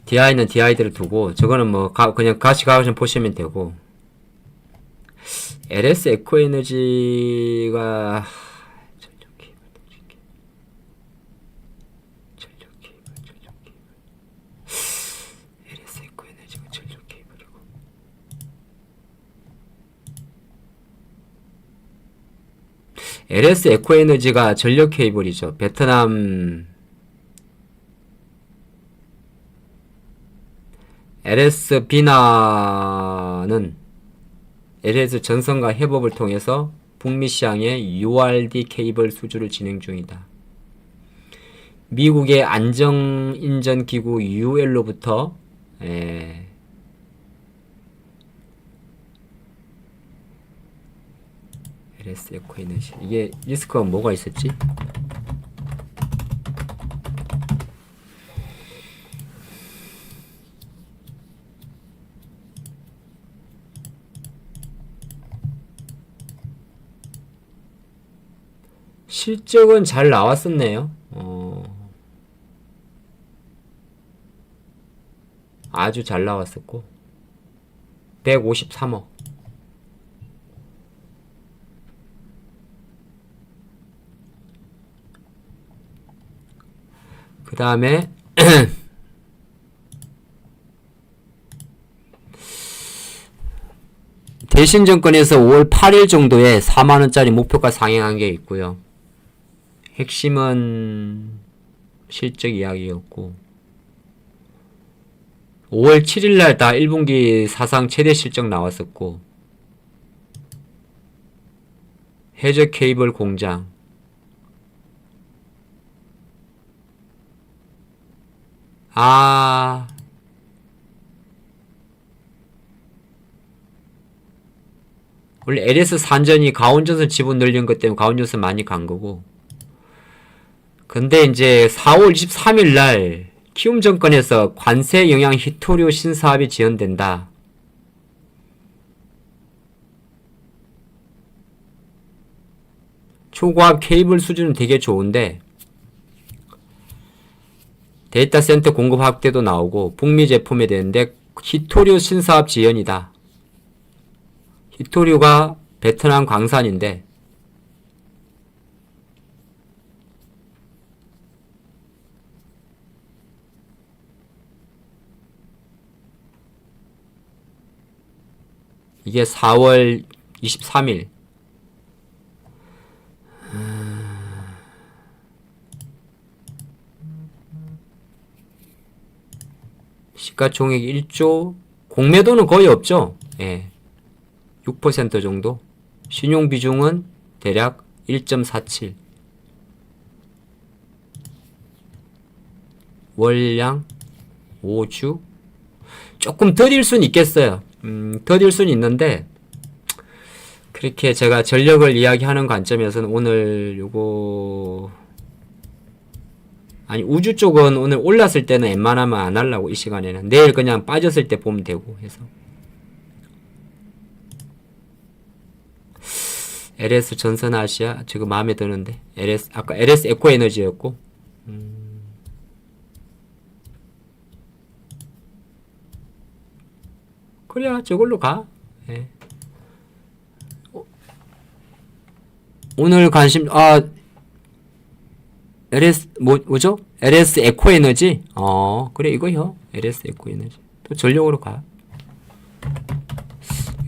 Speaker 1: DI는 DI대로 두고 저거는 뭐 그냥 같이 가시면 보시면 되고. LS 에코에너지가 LS 에코에너지가 전력 케이블이고. LS 에코에너지가 전력 케이블이죠. 베트남 LS 비나는 LS 전선과 협업을 통해서 북미 시장에 URD 케이블 수주를 진행 중이다. 미국의 안정인전기구 UL로부터 LS 에코에너지, 이게 리스크가 뭐가 있었지? 실적은 잘 나왔었네요. 아주 잘 나왔었고 153억. 그 다음에 대신증권에서 5월 8일 정도에 4만원짜리 목표가 상향한 게 있고요. 핵심은 실적 이야기였고 5월 7일날 다 1분기 사상 최대 실적 나왔었고 해저 케이블 공장 원래 LS 산전이 가온전선 지분 늘린 것 때문에 가온전선 많이 간 거고, 근데 이제 4월 23일 날 키움증권에서 관세 영향 히토류 신사업이 지연된다. 초고압 케이블 수준은 되게 좋은데 데이터 센터 공급 확대도 나오고 북미 제품이 되는데 히토류 신사업 지연이다. 히토류가 베트남 광산인데 이게 4월 23일 시가총액 1조, 공매도는 거의 없죠. 예. 6% 정도. 신용 비중은 대략 1.47. 월량 5주. 조금 더딜 수는 있겠어요. 더딜 수는 있는데 그렇게 제가 전력을 이야기하는 관점에서는 오늘 요거 아니 우주 쪽은 오늘 올랐을 때는 웬만하면 안 하려고 이 시간에는 내일 그냥 빠졌을 때 보면 되고 해서 LS 전선아시아 지금 마음에 드는데 LS 아까 LS 에코에너지였고 그래야 저걸로 가. 예. 오늘 관심 LS 뭐죠? LS 에코에너지. 그래 이거요. LS 에코에너지. 또 전력으로 가.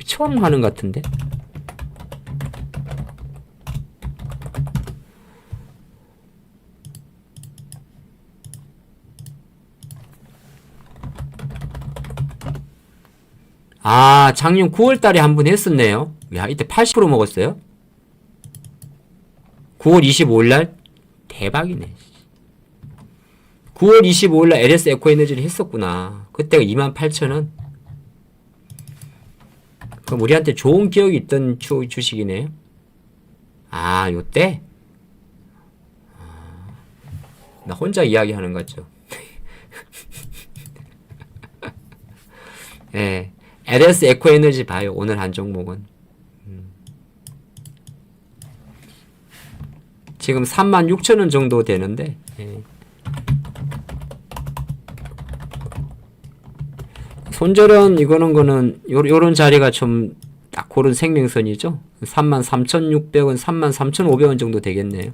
Speaker 1: 처음 하는 것 같은데. 아, 작년 9월 달에 한 번 했었네요. 야, 이때 80% 먹었어요? 9월 25일 날? 대박이네. 9월 25일 날 LS 에코에너지를 했었구나. 그때가 28,000원. 그럼 우리한테 좋은 기억이 있던 주식이네요. 아, 요때? 나 혼자 이야기하는 거죠. 예. LS 에코에너지 봐요. 오늘 한 종목은. 지금 36,000원 정도 되는데, 예. 손절은 이거는 요런 자리가 좀 딱 고른 생명선이죠. 33,600원, 33,500원 정도 되겠네요.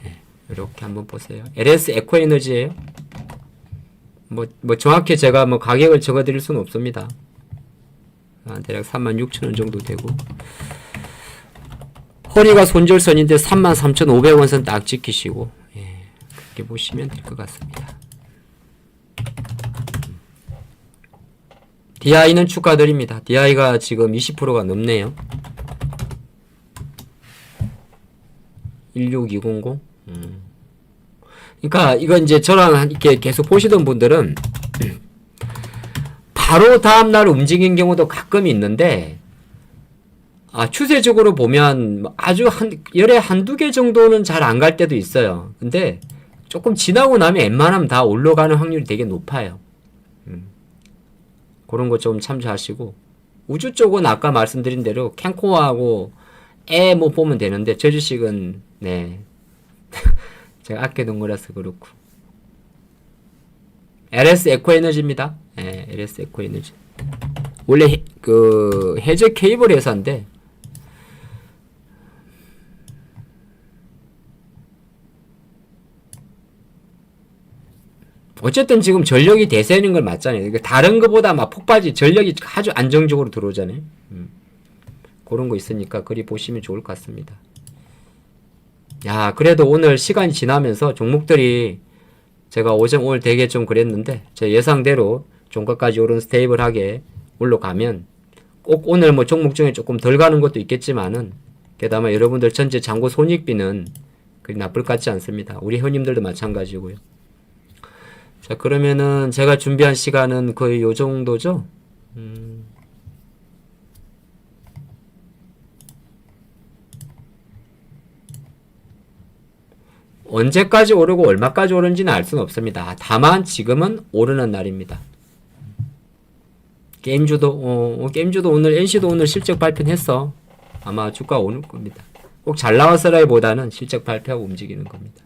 Speaker 1: 네, 이렇게 한번 보세요. LS 에코에너지예요. 뭐 정확히 제가 뭐 가격을 적어드릴 수는 없습니다. 대략 36,000원 정도 되고, 허리가 손절선인데 33,500원 선 딱 지키시고, 예, 그렇게 보시면 될 것 같습니다. DI는 축하드립니다. DI가 지금 20%가 넘네요. 16200. 그러니까 이건 이제 저랑 이렇게 계속 보시던 분들은 바로 다음날 움직인 경우도 가끔 있는데, 추세적으로 보면 아주 열에 한두 개 정도는 잘 안 갈 때도 있어요. 근데 조금 지나고 나면 웬만하면 다 올라가는 확률이 되게 높아요. 그런 거 좀 참조하시고, 우주 쪽은 아까 말씀드린 대로 캔코어하고 뭐 보면 되는데, 저 주식은 네 제가 아껴둔 거라서 그렇고. LS 에코에너지입니다. 네, LS 에코에너지. 원래 그 해저 케이블 회사인데, 어쨌든 지금 전력이 대세는 걸 맞잖아요. 그러니까 다른 것보다 막 폭발지 전력이 아주 안정적으로 들어오잖아요. 그런 거 있으니까 그리 보시면 좋을 것 같습니다. 야, 그래도 오늘 시간이 지나면서 종목들이 제가 오늘 되게 좀 그랬는데, 제 예상대로 종가까지 오른 스테이블하게 올라가면 꼭 오늘 뭐 종목 중에 조금 덜 가는 것도 있겠지만은, 게다가 여러분들 전체 잔고 손익비는 그리 나쁠 것 같지 않습니다. 우리 회원님들도 마찬가지고요. 자, 그러면은 제가 준비한 시간은 거의 요 정도죠? 언제까지 오르고 얼마까지 오르는지는 알 수는 없습니다. 다만 지금은 오르는 날입니다. 게임주도 오늘 NC도 오늘 실적 발표는 했어. 아마 주가 오를 겁니다. 꼭 잘 나왔어라기보다는 실적 발표하고 움직이는 겁니다.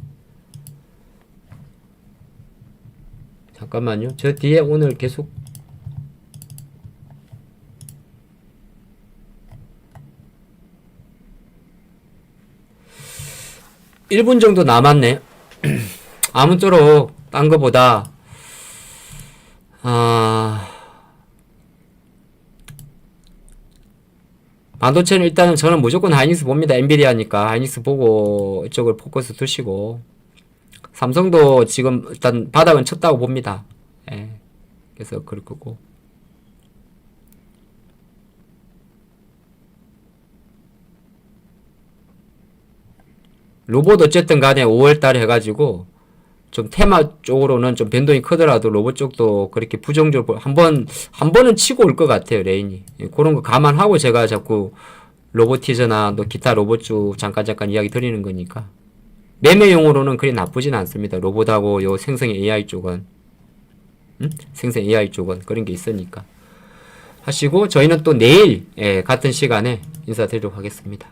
Speaker 1: 잠깐만요. 저 뒤에 오늘 계속 1분 정도 남았네. 아무쪼록 딴 거보다 반도체는 일단은 저는 무조건 하이닉스 봅니다. 엔비디아니까 하이닉스 보고 이쪽을 포커스 두시고, 삼성도 지금 일단 바닥은 쳤다고 봅니다. 예. 그래서 그럴 거고. 로봇 어쨌든 간에 5월달에 해가지고 좀 테마 쪽으로는 좀 변동이 크더라도 로봇 쪽도 그렇게 부정적으로 한 번은 치고 올 것 같아요, 레인이. 예, 그런 거 감안하고 제가 자꾸 로보티저나 또 기타 로봇 쪽 잠깐 이야기 드리는 거니까. 매매용으로는 그리 나쁘진 않습니다. 로봇하고 요 생성 AI 쪽은. 생성 AI 쪽은 그런 게 있으니까. 하시고 저희는 또 내일 같은 시간에 인사드리도록 하겠습니다.